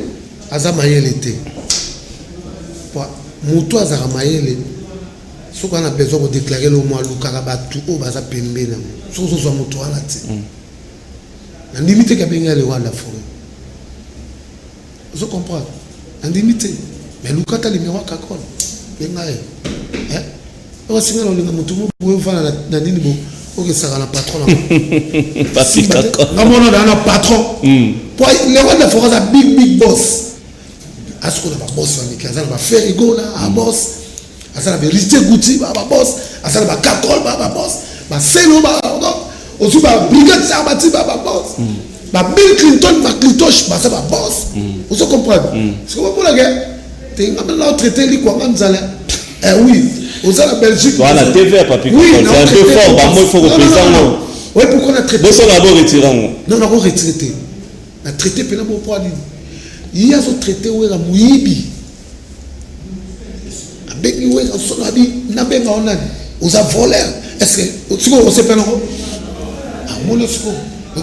azama yelete. Mutu azaka mayele ce qu'on a besoin de déclarer le mois Lukarabatu au Baza Pembe, ce que soit moto à la tête. La limite qui a bien le roi de la forêt. Vous comprenez? La limite. Mais Lukata les miroirs kakol. Bien hein? On va signaler le moto pour voir la nini pour que ça va la patron. Papi kakol. Non, on a un patron. Pour le roi de la forêt, c'est big boss. À ce qu'on a un boss, on a un Ferrigo là, un boss. Ça va listé Gouti, bah boss. Ça va Kakol, bah boss. Bah Selo, bah aussi bah Brigade Sarbati, bah boss. Bah Bill Clinton, bah Clintosh, bah ça va boss. Vous comprenez? C'est comme pour la guerre. T'es un traité li quoi manzala. Eh oui, aux la Belgique. Voilà, TV papi. Oui, c'est un peu fort, bah moi il faut représenter non. Oui, pourquoi on a traité? Bon ça d'abord retirant. Non, on a retraité. On a traité pendant mon poids. Il y a ce traité où il y a Mouibi. Avec nous, on a dit, on a volé. Est-ce que tu vois, on sait pas non? Ah, mon Dieu,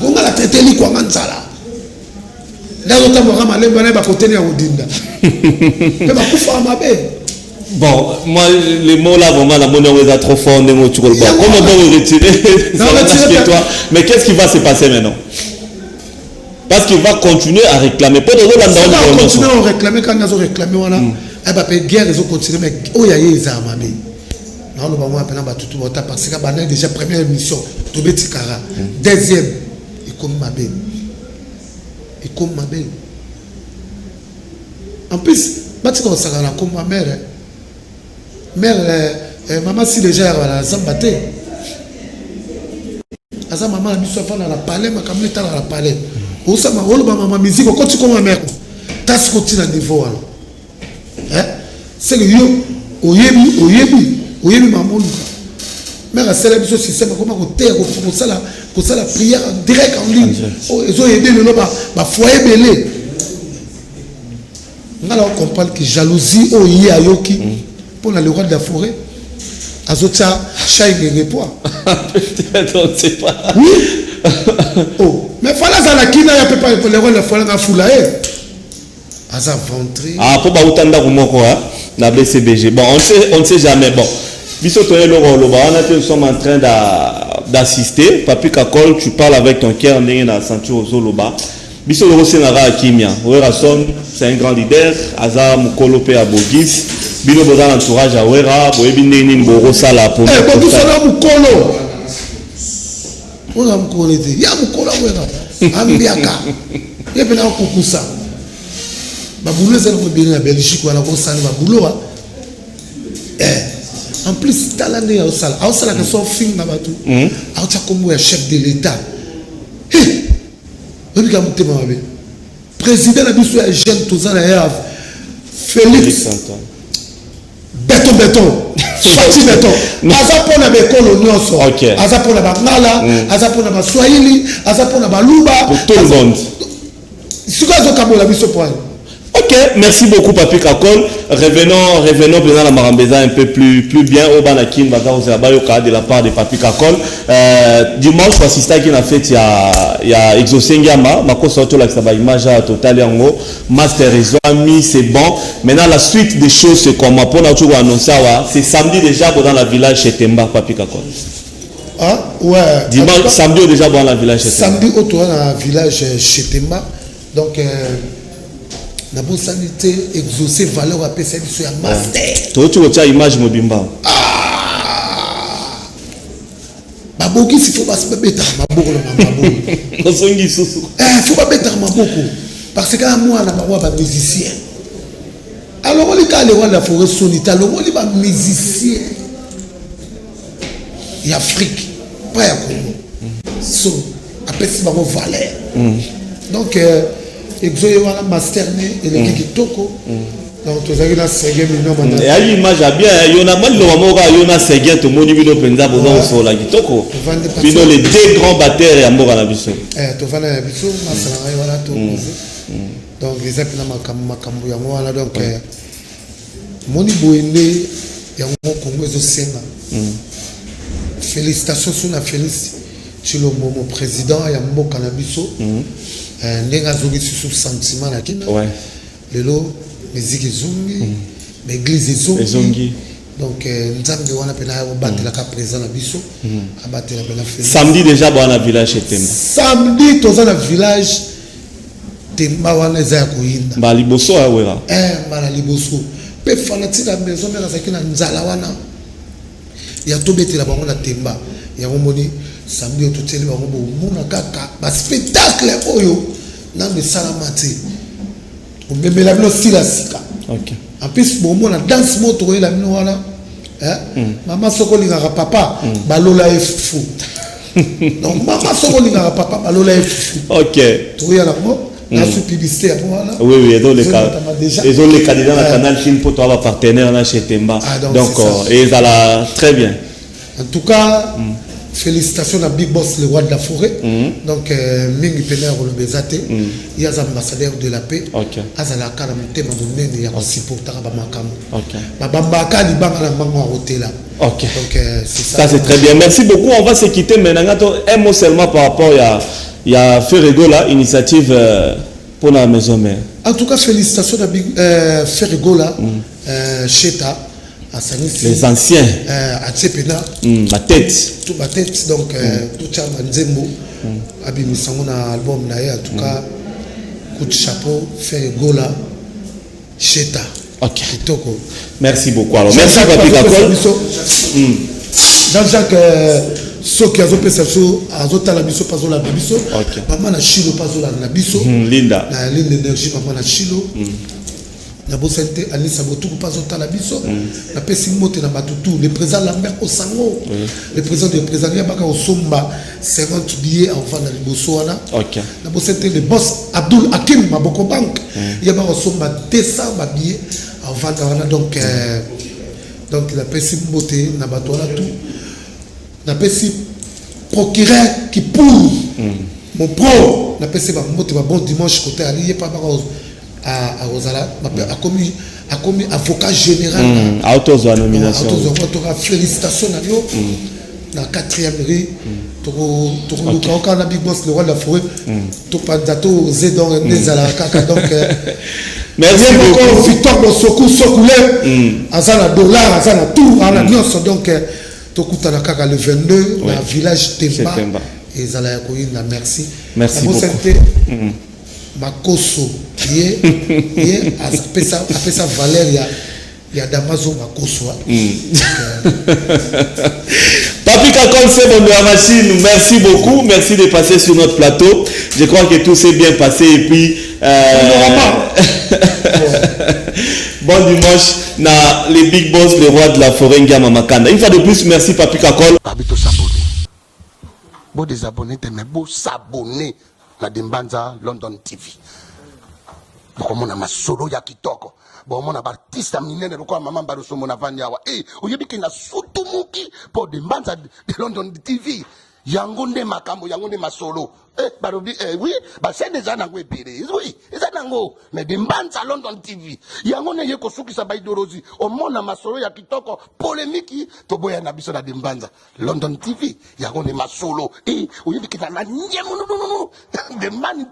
on a traité les quoi, Manzala. Là, on a ramené les côté de Odinda. Mais ma coupe à ma baie. Bon, moi, les mots là, vraiment, la monnaie est trop fort, des mots, tu vois. Comment on va retirer toi? Mais qu'est-ce qui va se passer maintenant? Parce qu'il va continuer à réclamer. Pas de rôle là-dedans. Il va continuer à réclamer quand ils ont réclamé, voilà. Elle va payer guerre, ils ont continué, mais oh, il y a les armes. Non, nous allons appeler tout le monde parce que c'est déjà première émission, Tobé Tikara. Deuxième, il comme ma belle. Il comme ma belle. En plus, je comme ma mère. Mère, maman, si déjà elle a zambaté. Asa maman a mis son enfant dans la palais, ma caméra dans la palais. Où ça m'a roulé ma musique, quand tu comme ma mère, t'as ce côté à niveau. C'est que yo, oyebi maman. Mère a célébré ce système, comment on terre, pour ça la prière en direct en ligne. Ils ont aidé le nom, ma foyer belé. On a compris que jalousie, oh, y a yoki, pour le roi de la forêt. Azotia, chai et poids. Peut-être, on ne sait pas. Oui. Oh, mais fallait ça la kina, il n'y a pas le roi de la forêt dans la foule. Aza ventré. Ah, pour Baoutanda Rumoko, la BCBG. Bon, on ne sait jamais. Bon, nous sommes en train d'assister. Papi Kakol, tu parles avec ton cœur, on est dans la ceinture aux Oloba. Biso Loro Senara Akimia. Oerason, c'est un grand leader. Aza Mukolo Pe Abogis. Bino Boza l'entourage à Ouera. Boebi Nini Boro Sala pour. Eh, Bobu Sala Mukolo. Ouera Mukolo était. Ya Mukolo Ouera. Ambiaka. Ya Pena Kukusa. Baboulou, c'est le bien en Belgique. Ou alors, ça ne va boulot. En plus, talent est au Sala. Au Sala, que son film là-bas tout. Au Tchakomou est chef de l'État. Président de la jeune tous en Félix béton sorti béton aza pour la bécole nyonso aza pour la bangala aza pour la swahili aza pour la baluba pour tout le monde ce que azo kabola biso point. Ok, merci beaucoup Papi Kakol. Revenons dans la Marambeza un peu plus bien au Banakin de la part de Papi Kakol. Dimanche, je assisté à une fête, il y a Exosengama, ma sorti là, ça va image total en haut. Master Ami, c'est bon. Maintenant, la suite des choses, c'est comme pour nous annoncer, c'est samedi déjà dans la village chez Temba, Papi Kakol. Ah, ouais. Dimanche, samedi déjà dans la village chez Temba. Samedi, autour dans la village chez Temba. Donc, la bonne sanité exaucée valeur à PCL sur un master. Tu as image mobimba. Baboki s'il faut pas se mettre à ma bourre il faut pas mettre à ma bourre parce que moi on a pas musicien. Alors on est allé voir la forêt solitaire, alors on est pas musicien. Il y a Afrique, pas à Congo. So après c'est pas valeur. Donc exoyo wana master ne et le kitoko donc tu as la série million maintenant et à l'image bien yona mal lo moka yona série to moni bino penza bozo so la kitoko bino les deux grands batteurs ya mboka na biso to vana ya biso masala wana to donc les apena makambo ya wana donc moni boende ya Congo ezo senga félicitations sur la Félix Tshilombo mon président ya mboka na biso ndenge azongi susu sentiment na kina lelo musique ezongi l'église ezongi donc nzambe wana pena ya batela ka présent na biso abatela pena samedi déjà bwana village chez Temba samedi toza na village Temba wana eza ya koyinda ba liboso ya wera mala liboso pe fanatique la maison mais azaki na nzala wana ya tobetela bango na Temba ya ngomoni samedi ototeli bango bomona kaka ba spectacle oyo na mesala mati omemela bino sila sika OK en plus bomona danse moto koyela bino wana mama soko lingaka papa balola efu donc mama soko lingaka papa balola efu OK toya la mo na sous publicité à voilà oui et donc les candidats dans canal film pour toi partenaire là chez Temba donc et ça la très bien en tout cas félicitations à Big Boss le roi de la forêt donc mingi pener le bezate il y a ambassadeur de la paix azala kala mutema munene ya supporter ba makamo ba bambaka li banga na mango à hôtel là OK donc c'est ça c'est très bien merci beaucoup on va se quitter maintenant un mot seulement par rapport il y a Ferrego là initiative pour la maison mère en tout cas félicitations à Big Ferrego là Cheta les anciens à Tsepena ma tête tout ma tête donc tout ça Nzembo abimisango na album na en tout cas coup de chapeau Ferrego là Cheta OK kitoko merci beaucoup alors merci Papi Kakol Jean-Jacques soki azopesa so azotala biso pazola na biso mama na Chilo pazola na biso Linda na Linda énergie mama na Chilo na bosente Anissa Botuku pazotala biso na pesi mote na batutu le président Lambert Osango le président de président baka osomba 50 billets en vente na liboso wana OK na bosente le boss Abdul Hakim Maboko Bank ya ba osomba 200 billets en vente wana donc la pesi mote na bato wana tout na pesi procureur qui pour mon pro na pesi ba mote ba bon dimanche côté ali pas ba à Rosala a commis avocat général à autour nomination félicitations à lui la 4e rue to na Big Boss le roi de la forêt to pandato zedon nezala kaka donc merci beaucoup Victor Bosoku Sokoulé azana dollar azana tout ala nyonso donc to kutana kaka le 22 na village Temba et zala ya koyina merci beaucoup makoso ye apesa valeur ya Damaso makoso Papi Kakol c'est bon de la machine merci beaucoup merci de passer sur notre plateau je crois que tout s'est bien passé et puis bon dimanche na les Big Boss le roi de la forêt Ngama Makanda une fois de plus merci Papi Kakol habito s'abonner bon désabonner mais bon s'abonner na Dembanza London TV bokomona masolo ya kitoko bomona baartiste minene lokwa mama Baruso mona vandi awa oyebiki na sutumuki po Dembanza de London TV yango nde makambo yango nde masolo barobi oui ba c'est déjà nango epere oui eza nango mais Dembanza London TV yango ne yeko sukisa baidorozi omona masolo ya kitoko polémique to boya na biso na Dembanza London TV yango ne masolo oyebiki na nyemu Dembanza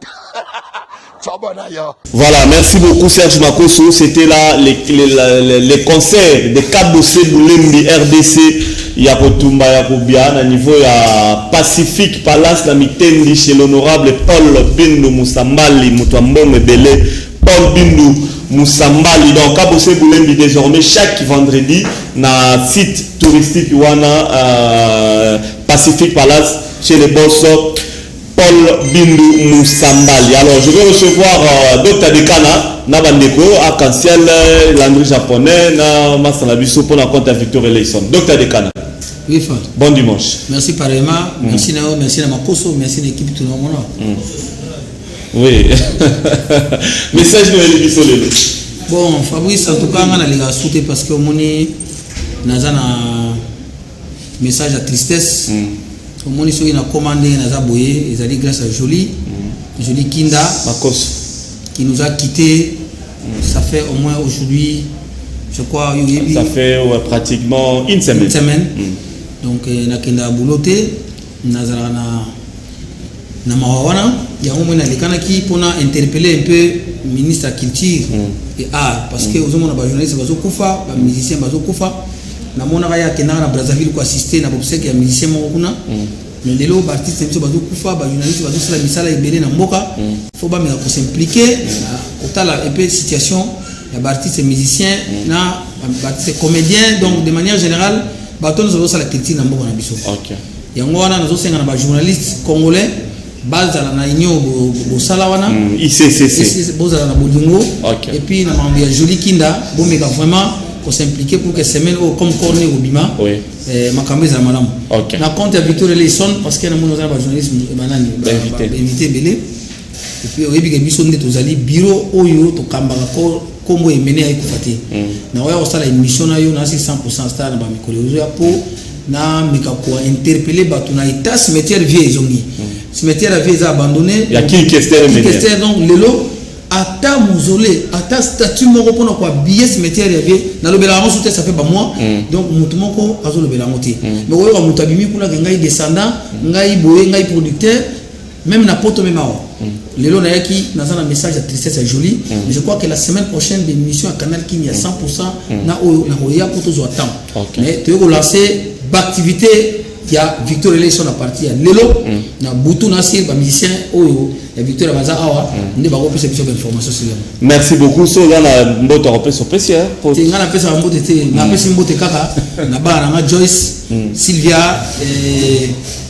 voilà merci beaucoup Serge Makoso c'était là les concerts de Kabose Boulembi RDC ya Kotumba ya Kobia na niveau ya Pacific Palace na mitendi chez l'honorable Paul Bindu Moussambali Mutwambome Belé Paul Bindu Moussambali donc Kabose Boulembi désormais chaque vendredi na site touristique wana Pacific Palace chez les boss Paul Bindu Moussambali. Alors je vais recevoir Dr Dekana Nabandeko arc-en-ciel landry japonais na Masanabiso pour la compte à Victor Eleison. Dr Dekana. Oui, Fad. Bon dimanche. Merci Parema, merci Nao, merci à Makoso, merci à l'équipe tout le monde. Oui. Message de l'émission. Bon, Fabrice, en tout cas, on a les souhaité parce que on est dans un message de tristesse. Au moins, ils ont commandé Nazaboye, ils ont dit grâce à Jolie Kinda, qui nous a quittés. Ça fait au moins aujourd'hui, je crois, ça fait pratiquement une semaine. Donc, na Kinda Bouloté, Nazara na Mawana, il y a au moins les Kanaki pour interpeller un peu le ministre de la Culture et Art, parce que aux hommes, les journalistes, les musiciens, namonaka ya kendaka na Brazzaville ko assister na bobsek ya musicien moko kuna mais lelo ba artiste biso bazo kufa ba journaliste bazo sala misala ebele na mboka faut ba meka ko s'impliquer otala un peu situation ya ba artiste musicien na ba artiste comédien donc de manière générale ba tono zo sala critique na mboka na biso OK yango wana nazo senga na ba journaliste congolais bazala na inyo bo sala wana ICCC bozala na bolingo et puis na mambo ya Jolie Kinda bo meka vraiment ko s'impliquer pour que semaine comme corner au bima makambo za malamu na compte ya Victor Leison parce que na mono za ba journaliste manani invité belé et puis oyebi ke biso nde tozali bureau oyo to kambaka ko kombo emene ay kufati na oya osala émission na yo na 100% star na ba mikolo ya po na meka ko interpeller batu na état cimetière vieux zongi cimetière vieux za abandonné ya qui question donc lelo ata mausolée ata statue moko pona kwa billet cimetière ya vieux na lobela ngo soute ça fait ba mois donc mutu moko azo lobela ngo te mais oyo mutu abimi kuna ngai descendant ngai boye ngai producteur même na poto même awa lelo na yaki nazana message ya tristesse ya Jolie mais je crois que la semaine prochaine l'émission à Canal King il y a 100% na oyo na oya poto zo attend mais tu veux lancer activité il y a Victor Leison à partir lelo na butu na sir ba musicien oyo ya Victor Baza awa ndi ba ko pesa biso information sur merci beaucoup so dans la mboto repère sur précieux pour tinga na pesa mboto te na pesa mboto kaka na ba na Joyce Sylvia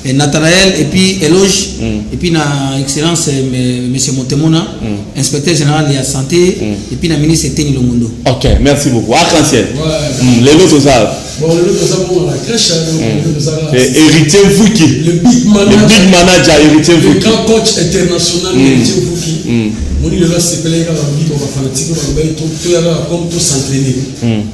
et Nathanaël et puis Eloge et puis na excellence monsieur Montemona inspecteur général de la santé et puis na ministre Teni Longondo. OK, merci beaucoup. Arc-en-ciel. Les autres ça. Bon, les autres ça pour la crèche héritier Fouki. Le big manager héritier Fouki. Le grand coach international héritier Fouki. On dit le reste c'est pelé quand on dit qu'on va fanatique on va tout yala comme tout s'entraîner.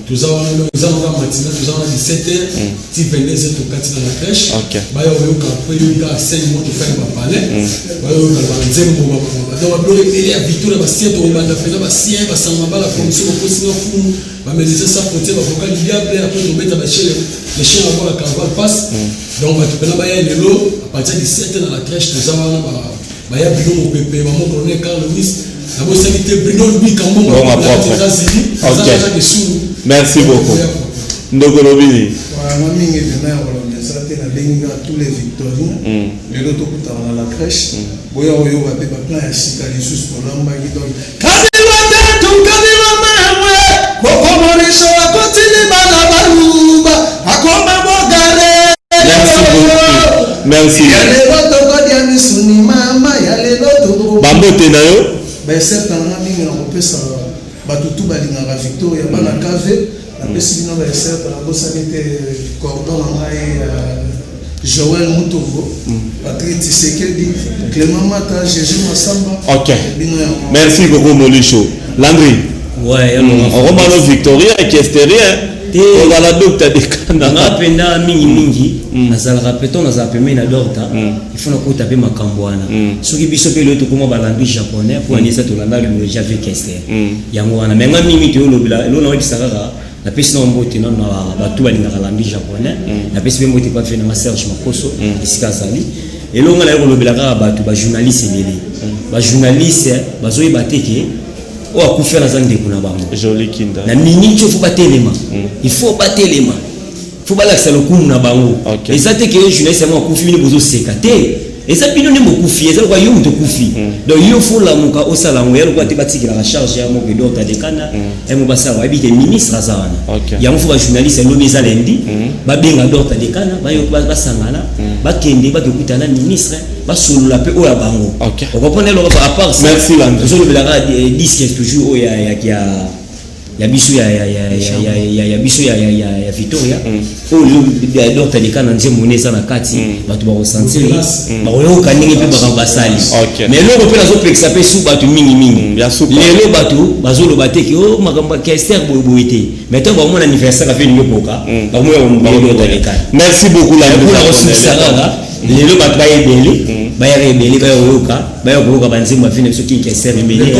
Tout ça on a matinée, tout ça on a 17h, ti 22h tout quatre dans la crèche. Ba yo yo après yo ga 5 mois to faire ba palais. Ba yo ga ba nzembo ba ba. Donc on doit aller à Victor ba sien to ba na fena ba sien ba samba ba la commission ko singa fumu. Ba médecin ça côté ba vocal diable après to mettre ba chez les chiens avant la caravane passe. Donc ba to pena ba ya lelo à partir de 17h dans la crèche tout ça on a ba ya bino mo pepe ba mo colonel Carl Louis. Merci beaucoup. Ndogolobini. Tous les victoriens, les autres dans la crèche, boya oyo va pe plan ya sika lisusu pour l'amba qui donne. Kanilwa tu kanilwa mwe, boko morisho akotini bana baluba, akoma bogare. Merci beaucoup. Merci. Yale loto kodia misuni mama, yale loto. Bambo tenayo. Ben certain mingi na kopesa batutu balingaka Victoria bana cave na pesi bino ba certain na bosani te cordon na ngai Joël Mutongo Patrick Tshisekedi Clément Mata Jésus Massamba. OK, merci beaucoup Molicho. Landry Romano Victoria qui est derrière on va la docteur de Canada nga penda mingi nazalaka peto nazala pembe na dorta il faut nakota pe makambo wana soki biso pe loto koma balandi japonais pour anisa to landa le javé kester yango wana mais nga mingi to lobila lo na webisaka na pesi na mbote na batu balingaka landi japonais na pesi pe mbote pa fe na Serge Makoso isika zali elonga na lobila ka batu ba journaliste ebele ba journaliste bazoyeba teke o akufa na zande kuna bango Jolie Kinda na nini tu faut battre les mains il faut battre les mains faut pas laisser le coup na bango et ça te que journaliste moi akufi ni bozo sekate et ça bino ne mokufi et ça quoi yo to kufi donc yo faut la muka o sala ngo yalo quoi te batiki la charge ya mo que d'autres de kana et mo basa wa bité ministre azana ya mo faut ba journaliste no meza lendi ba benga d'autres de kana ba yo ba sangana ba kende ba kutana ministre ba solo la pe o ya bango on comprend le à part ça merci Landry zo le la disque toujours o ya biso ya biso ya Victoria o le d'autres de kana nzembo neza na kati batu ba ressentir ba yo kaningi pe ba basali mais lo pe nazo pexa pe su batu mingi lelo batu bazolo bateki o makamba kester boyete mais to ba mon anniversaire a fait une época ba mo ya merci beaucoup la lelo batu ba yebele ba ya rebele ba yoka ba yoka banzimba fine biso ki kester rebele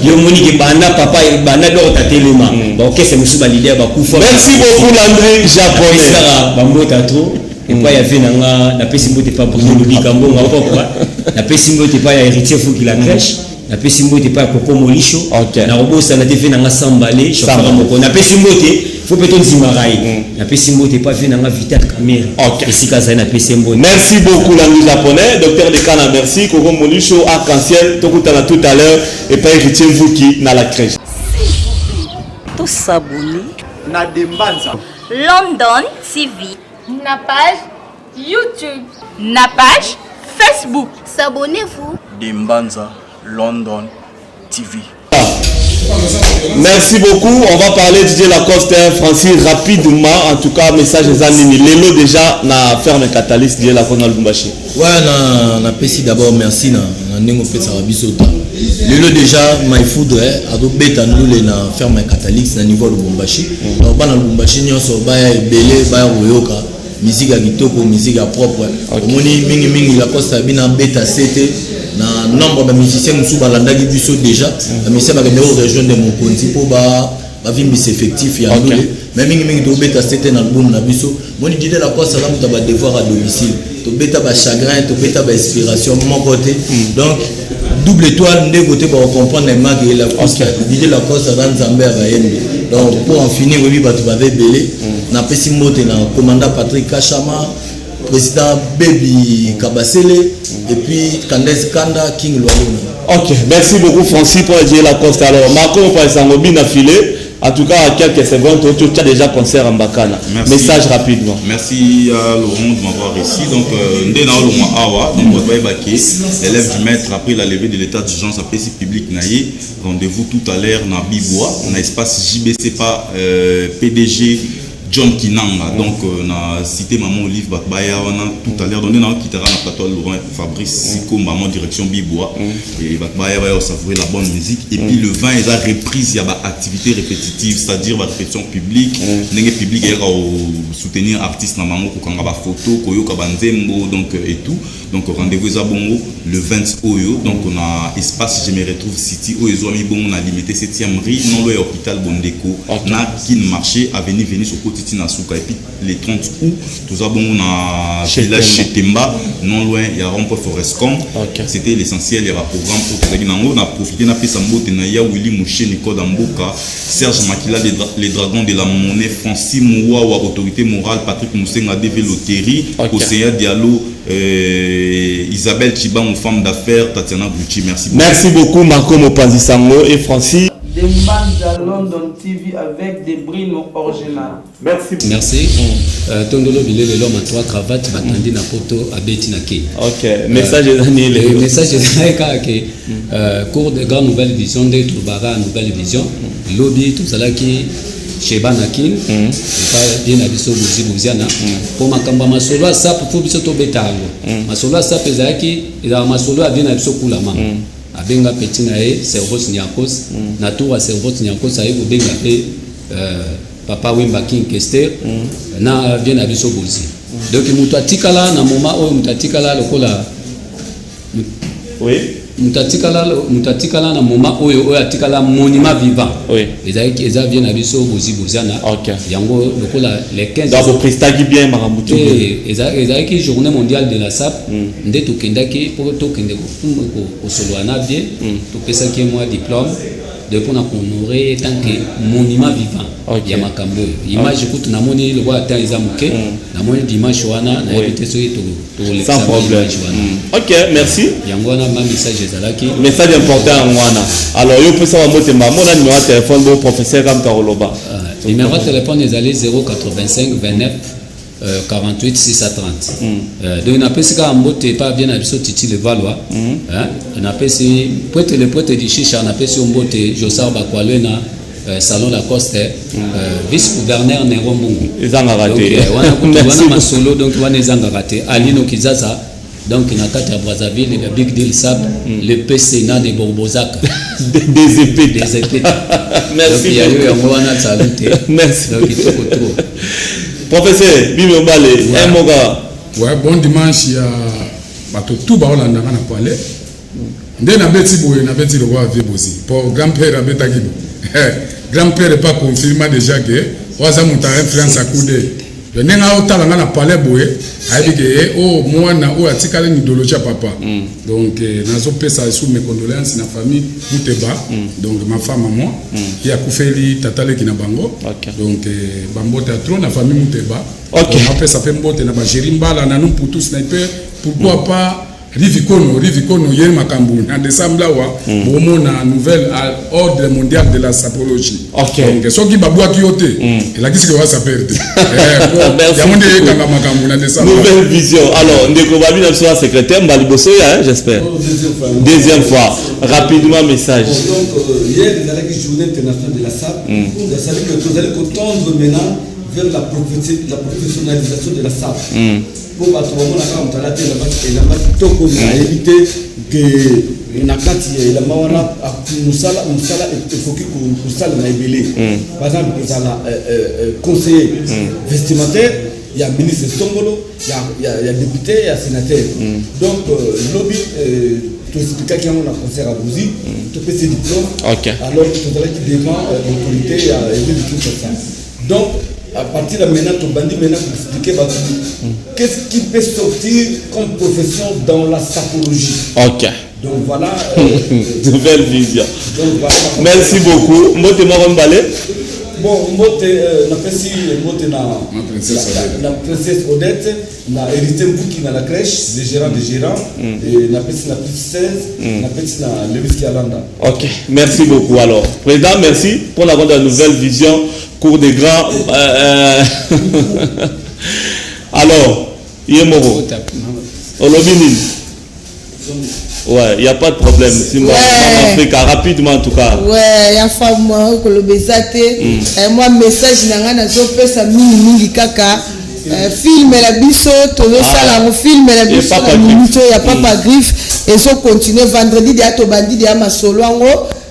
yo moni ke banda papa banda do tatelema ba okese musu ba leader ba kufa merci beaucoup Landry japonais ba mbota trop et pas ya venanga na pesi mbote pa pour le bikambo nga papa na pesi mbote pa ya héritier Fouki la crèche na pesi mbote pa Coco Molicho na robosa na te venanga sambale chauffeur moko na pesi mbote faut peut-être zimarai na pesimbo te pas vu na Vital Kamere et si kaza na pesimbo. Merci beaucoup langue japonais docteur Dekana, merci Koko Molisho arc-en-ciel tout à l'heure et pas héritier vous qui na la crèche tout s'abonner na Dembanza London TV na page YouTube na page Facebook. S'abonnez-vous Dembanza London TV. Merci beaucoup. On va parler de Lacoste Francis rapidement. En tout cas, message des amis. Lélo déjà na ferme catalyste de la Conal Bumbashi. Ouais, na pesi d'abord merci na nengo pesa bisota. Lélo déjà my food ado beta ndule na ferme catalyste na niveau de Bumbashi. Donc bana Bumbashi nyonso baya ebele baya royoka. Musique ya kitoko, musique ya propre. Omoni mingi Lacoste bina beta c'était na nombre de musiciens musu balandaki biso déjà na musicien ba kende rejoindre mon konti po ba vimbisa effectif ya ndule mais mingi to beta c'était na album na biso moni dide la quoi ça la muta ba devoir à domicile to beta ba chagrin to beta ba inspiration mon côté donc double étoile ndé côté pour comprendre les marques et la costa dide la quoi ça dans Zambia ba yembe donc pour en finir oui ba tu ba belé na pesi mote na commandant Patrick Kachama président Baby Kabasele et puis Candace Kanda King Loalona. Ok, merci beaucoup Francis pour dire la coste. Alors, Marco, par exemple, bien affilé. En tout cas, à quelques secondes, tu as déjà concert en Bakana. Message rapidement. Merci à Laurent de m'avoir ici. Donc, Ndena Oloma Awa, donc élève du maître après la levée de l'état d'urgence à PC public Naïe. Rendez-vous tout à l'heure dans Bibois, on a espace JBC pas PDG. John Kinanga, donc on a cité maman Olive Bakbaya tout à l'heure, on a quitté la plateau Laurent Fabrice Siko, maman direction Bibois, et Bakbaya va savourer la bonne musique. Et puis le vin est la reprise, il y a des activités répétitives, c'est-à-dire la répétition publique, les publics soutenir artistes na maman kokanga ba photo, koyo kabanzembo donc et tout. Donc rendez-vous à Bongo le 20 Oyo, donc on a espace je me retrouve City Oyo mi bon on a limité 7e rue non loin hôpital Bondeko, na kin marché avenue Venus au côté Tinasuka et puis les 30 août tout ça bon on a village chez Temba non loin il y a Rompo Forestcom. C'était l'essentiel il y a un programme pour que on a profité na pesa mbote na ya Willy Mouché Nico Damboka Serge Makila les dragons de la monnaie Francis Mouwa autorité morale Patrick Moussenga DV Loterie Océa Diallo Isabelle Chiban, femme d'affaires, Tatiana Gucci, merci beaucoup. Merci beaucoup Marco Mopanzi Sango et Francis. Dembanza London TV avec des brino original. Merci. Merci. Tondolo Bilele l'homme à trois cravates, Batandi Napoto, Abeti Nake. Ok, message de Daniel. Le message de Daniel, cours de grande nouvelle vision, de Troubara, nouvelle vision, lobby, tout ça là qui. Sheba Nakin, et pas bien abisso Bouziana, pour ma camba masolo, ça pour biso to betango. Masolo, ça pesaki, et à masolo, à bien abisso Kulama. A benga petinae, servos Niakos, natura servos Niakos, a eu benga papa Wimba King Kester, na bien abisso Bouzi. Donc, mutatikala, na moma, ou mutatikala, le cola. Oui. Mutatikala na moma oyo atikala monument vivant. Oui. Ezaki eza bien abiso bozibozana. OK. Yango lokola les 15 donc prestaki bien maramutu. Ezaki journée mondiale de la SAP nde to kendaki pour to kende ko soloana bien to pesaki moi diplôme de pour honorer tant que monument vivant. Ya makambo. Image kutu na moni le wa ta ezamuke na moni dimanche wana na éviter so to le sans problème. OK, merci. Yangona ma message ezalaki. Message important ngwana. Alors yo pesa wa motema mona numéro de téléphone do professeur Kam Karoloba. Numéro de téléphone ezali 085 29 48 630. Donc on appelle ça mbote pas bien abiso titi le Valois. On appelle c'est poète le poète du chicha on appelle ça mbote Josar Bakwalena salon Lacoste vice-gouverneur Nero Mbungu. Ezanga raté. Wana masolo donc wana ezanga raté. Alino Kizaza donc na kata Brazzaville le Big Deal Sab le PCNA de Bourbozac des épées. Merci. Il y a eu un wana saluté. Merci. Donc il faut trop. Professeur Bimé Balé, un moga. Ouais, bon dimanche, il y a bateau tout bas là dans la poêle. Dès na beti boye na beti le roi Vebozi. Pour grand-père abeta gibo. Grand-père n'est pas confirmé déjà que Waza Mouta influence à coup de ndenge otala nga na palais boye ayebi ke o mwana oyo atikali na idéologie ya papa donc nazopesa sous mes condoléances na famille Muteba donc ma femme à moi ye akufeli tata leki na bango donc bambote ya trop na famille Muteba napesa mpe mbote na bagéri mbala na numputu sniper pourquoi pas Rivikono yé makambu en décembre là bomona nouvelle ordre mondial de la sapologie. Donc ceux qui babouent qui ote et la qui va s'appeler. Nouvelle vision. Alors ndeko babi na so secrétaire Mbaliboso ya j'espère. Deuxième fois. Rapidement message. Donc hier ils allaient qui journée internationale de la SAP. Ça veut dire que vous allez tendre maintenant vers la professionnalisation de la SAP. Pour battre la carte à la télé, la battre à éviter que la carte et la mawana musala il faut que musala na ebele. Par exemple il y a conseiller vestimentaire, il y a ministre Songolo, il y a député, il y a sénateur. Donc lobby tu expliques qu'il y a un concert à Bouzy, tu fais ses diplômes. Alors tu dois qui défend l'autorité et des trucs comme ça. Donc à partir de maintenant, tu bandit maintenant pour expliquer qu'est-ce qui peut sortir comme profession dans la sapologie. Donc voilà. Nouvelle vision. Donc, voilà. Merci beaucoup. Mbote Morombalé. Bon, Mbote, na princesse Odette, na hérité Mbouki na la crèche, les gérants des gérants, et na princesse, na petite na Lewis Alanda. Ok, merci beaucoup alors. Président, merci pour la nouvelle vision. Cours des grands. Alors, Yemoro. Olobini. Ouais, il n'y a pas de problème. Si moi, Afrique, rapidement en tout cas. Ouais, il y a femme moi, Kolobezate. Moi, message, n'a ça mini kaka. Film la biso, tout ça, la film la biso, il y a pas de griffe. Et ça continue vendredi, il y a tout bandit, il y a ma solo.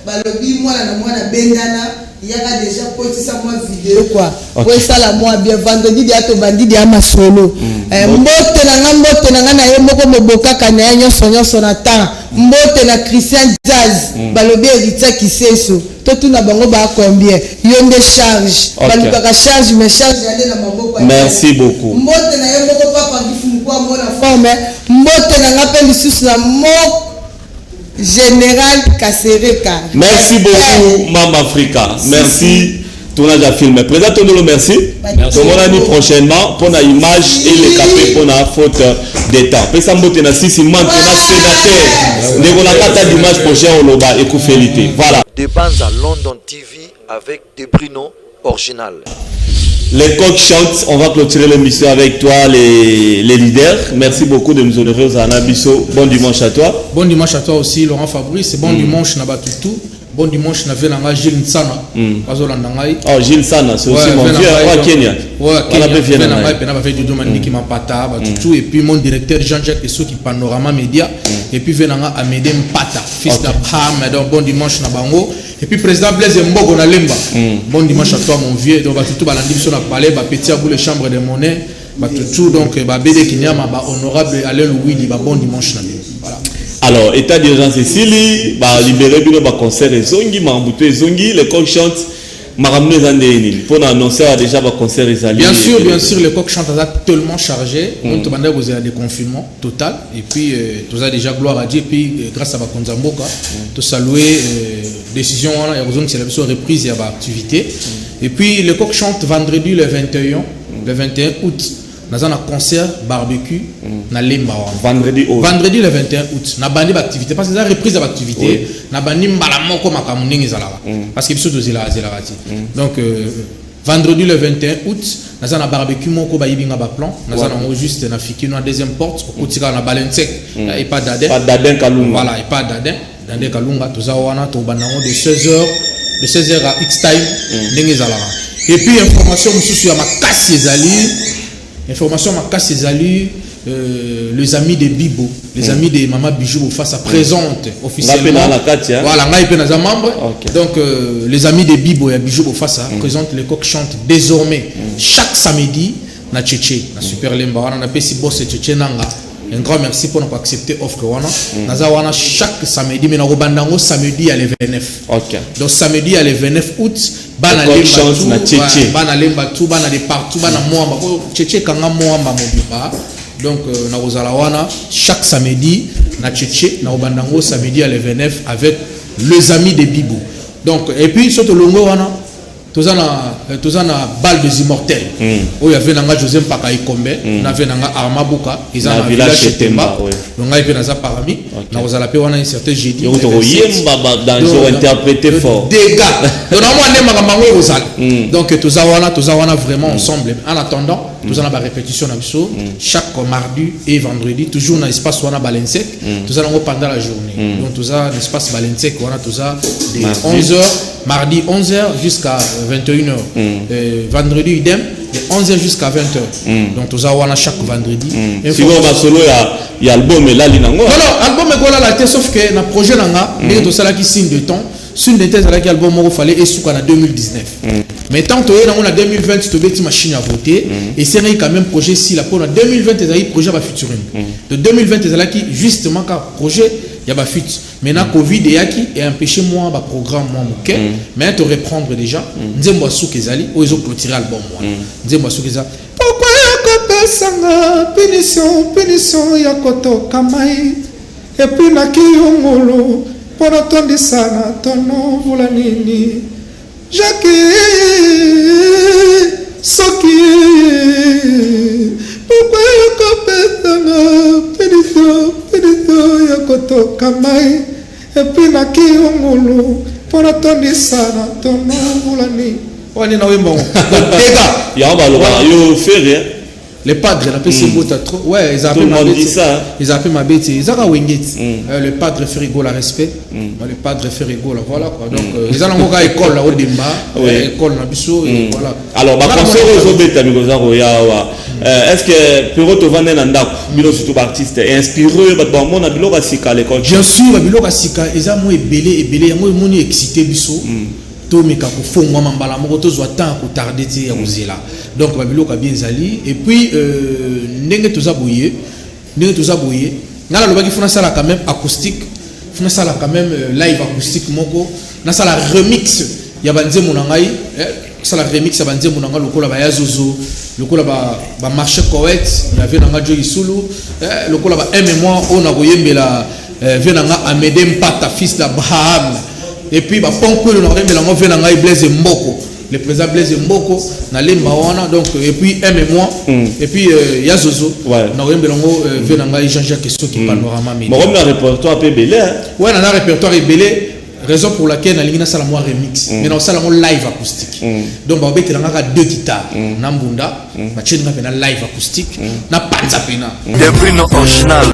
Balobi, moi, na bendana. Il y a déjà posté ça moi vidéo quoi. Ouais ça la moi bien vendredi dia to bandi dia masolo. Mbote na nga na ye moko moboka kana nyo na temps. Mbote na Christian Jazz balobi Rita Kiseso. To tuna bango ba combien? Yonde charge. Baluka ka charge mais charge aller na maboko. Merci beaucoup. Mbote na ye moko papa gifu kwa mona forme. Mbote na nga pe lisusu na moko Général Kassereka. Merci beaucoup, Mama Africa. Merci. Tournage à film. Présentons-nous, merci. Tout l'année prochainement pour la image et les capés pour la faute d'état. Pesambote na sisi man pour la sénateur. Nous avons la dimanche prochain au Loba et Koufélité. Voilà. De Banza London TV avec des Bruno original. Les coqs chantent, on va clôturer l'émission avec toi, les leaders. Merci beaucoup de nous honorer aux Anabiso. Bon dimanche à toi. Bon dimanche à toi aussi, Laurent Fabrice. Bon dimanche, Nabatutu. Bon dimanche, Navelanga Gilles Nsana. Oh, Gilles Sana, c'est aussi mon vieux roi Kenya. Ouais, Kenya. Et puis mon directeur Jean-Jacques Essou qui Panorama Média. Et puis Venanga Amédé Mpata, fils d'Abraham. Donc bon dimanche, Nabango. Et puis président Blaise Mbogo na Lemba. Bon dimanche à toi mon vieux. Donc tout balandi sur la palais, petit à bout les chambres de monnaie, tout donc BD Kinyama, honorable Alain Louis, bon dimanche. Voilà. Alors état d'urgence ici, libérer le concert et zongi, mambouté zongi, les coqs chantent. Pour annoncer déjà le concert israélien. Bien sûr, le coq chante tellement chargé. On a des confinements total. Et puis, tout ça déjà gloire à Dieu. Et puis, grâce à Bakonzamboka, tout saluer décision, il y a besoin que c'est la reprise, il y a activité. Et puis, le coq chante vendredi le 21 août. Nous avons un concert barbecue na Lemba. Vendredi le 21 août. Nous avons une activité parce que c'est la reprise de l'activité. Nous avons une balamoko makamuningi zalala. Parce que c'est la donc vendredi le 21 août, nous avons un barbecue moko ba yibinga ba plan. Nous avons juste na fiki na deuxième porte au tika na balensek et pas d'adin. Pas d'adin kalunga. Voilà, et pas d'adin. D'adin kalunga tout ça wana to banango de 16h à X time ningi zalala. Et puis information mususu ya makasi ezali. Information ma casse ses alus, les amis de Bibo, les amis de Mama Bijou face à présente officiellement. Voilà, membre. Donc les amis de Bibo et Bijou face à présente les coqs chantent désormais chaque samedi na Tchétché, na Super Lemba, on a pesi boss Tchétché nanga. Un grand merci pour nous accepter offre wana. Naza wana chaque samedi mais na robandango samedi à le 29. OK. Donc samedi à le 29 août bana lemba tout bana de partout bana moamba ko tchétché kanga moamba mobiba. Donc na rozala wana chaque samedi na tchétché na robandango samedi à le 29 avec les amis de Bibo. Donc et puis surtout longo wana tous na balle des immortels où il y avait nanga Joseph Paka Ikombe na ve nanga Armabuka ils ont village Temba donc il y avait parmi na ozala pe wana un certain jeudi donc yemba dans interprété fort dégâts donc moi ne makambo ozala donc tous wana vraiment ensemble en attendant tous na ba répétition na biso chaque mardi et vendredi toujours na espace wana Balensek tous na pendant la journée donc tous na espace Balensek wana tous de 11h mardi 11h jusqu'à 21h. Vendredi idem de 11h jusqu'à 20h. Donc tous wana chaque vendredi. Si on va solo il y a album là linango. Non album est là la tête sauf que na projet nanga mais tout ça là qui signe de temps. Sur une thèse avec album il fallait et sous en 2019. Mais tant que on a 2020 tu te machine à voter et c'est quand même projet si la pour 2020 les projet va futuring. De 2020 les qui justement quand projet il y a ba fut. Maintenant Covid et empêché moi ba programme moi OK mais te reprendre déjà nzembo sou kezali ou ils ont clôturé album moi. Nzembo sou kezali. Pourquoi ya sanga punition ya koto kamai et puis na kiyongolo pour attendre sana tono vula nini Jacques soki pourquoi ya sanga punition ya koto kamai et puis na kiyongolo pour attendre sana tono vula nini wani na wembo dégâts ya ba lo yo faire les padres la PC bota trop ouais ils appellent ma bête ils appellent ma bête ils ont wengeti le padre Ferigo la respect le padre Ferigo la voilà quoi donc ils ont encore école là au Demba école na biso et voilà alors ba conseil aux beta mi goza roya est-ce que Pero to vendre na ndako bino surtout artiste inspiré ba bon na bilo ka sika l'école bien sûr bilo ka sika ils ont mo ebele yango moni excité biso mais quand on fait moi mbala moko tozwa temps ko tarder ti ya kozela donc babilo ka bien zali et puis ndenge toza boye ngala lobaki fona sala quand même acoustique fona sala quand même live acoustique moko na sala remix ya banzemo na ngai sala remix ya banzemo na ngai lokola ba yazozo lokola ba marché Koweït ya ve na ngai Joy Sulu lokola ba moi on a koyembela ve na ngai Amedem Pata fils d'Abraham. Et puis bah ponko na rembe la ngove na ngai Blaise Mboko le président Blaise Mboko na lemba wana donc et puis moi et puis Yazozo na rembe la ngove ve na ngai Jean-Jacques Soki panorama mais on a répertoire peu belé ouais na répertoire belé raison pour laquelle na lingina sala moi remix mais na sala mo live acoustique donc ba betela ngaka deux guitares na mbunda ba chenga pe na live acoustique na panza pena des bruno original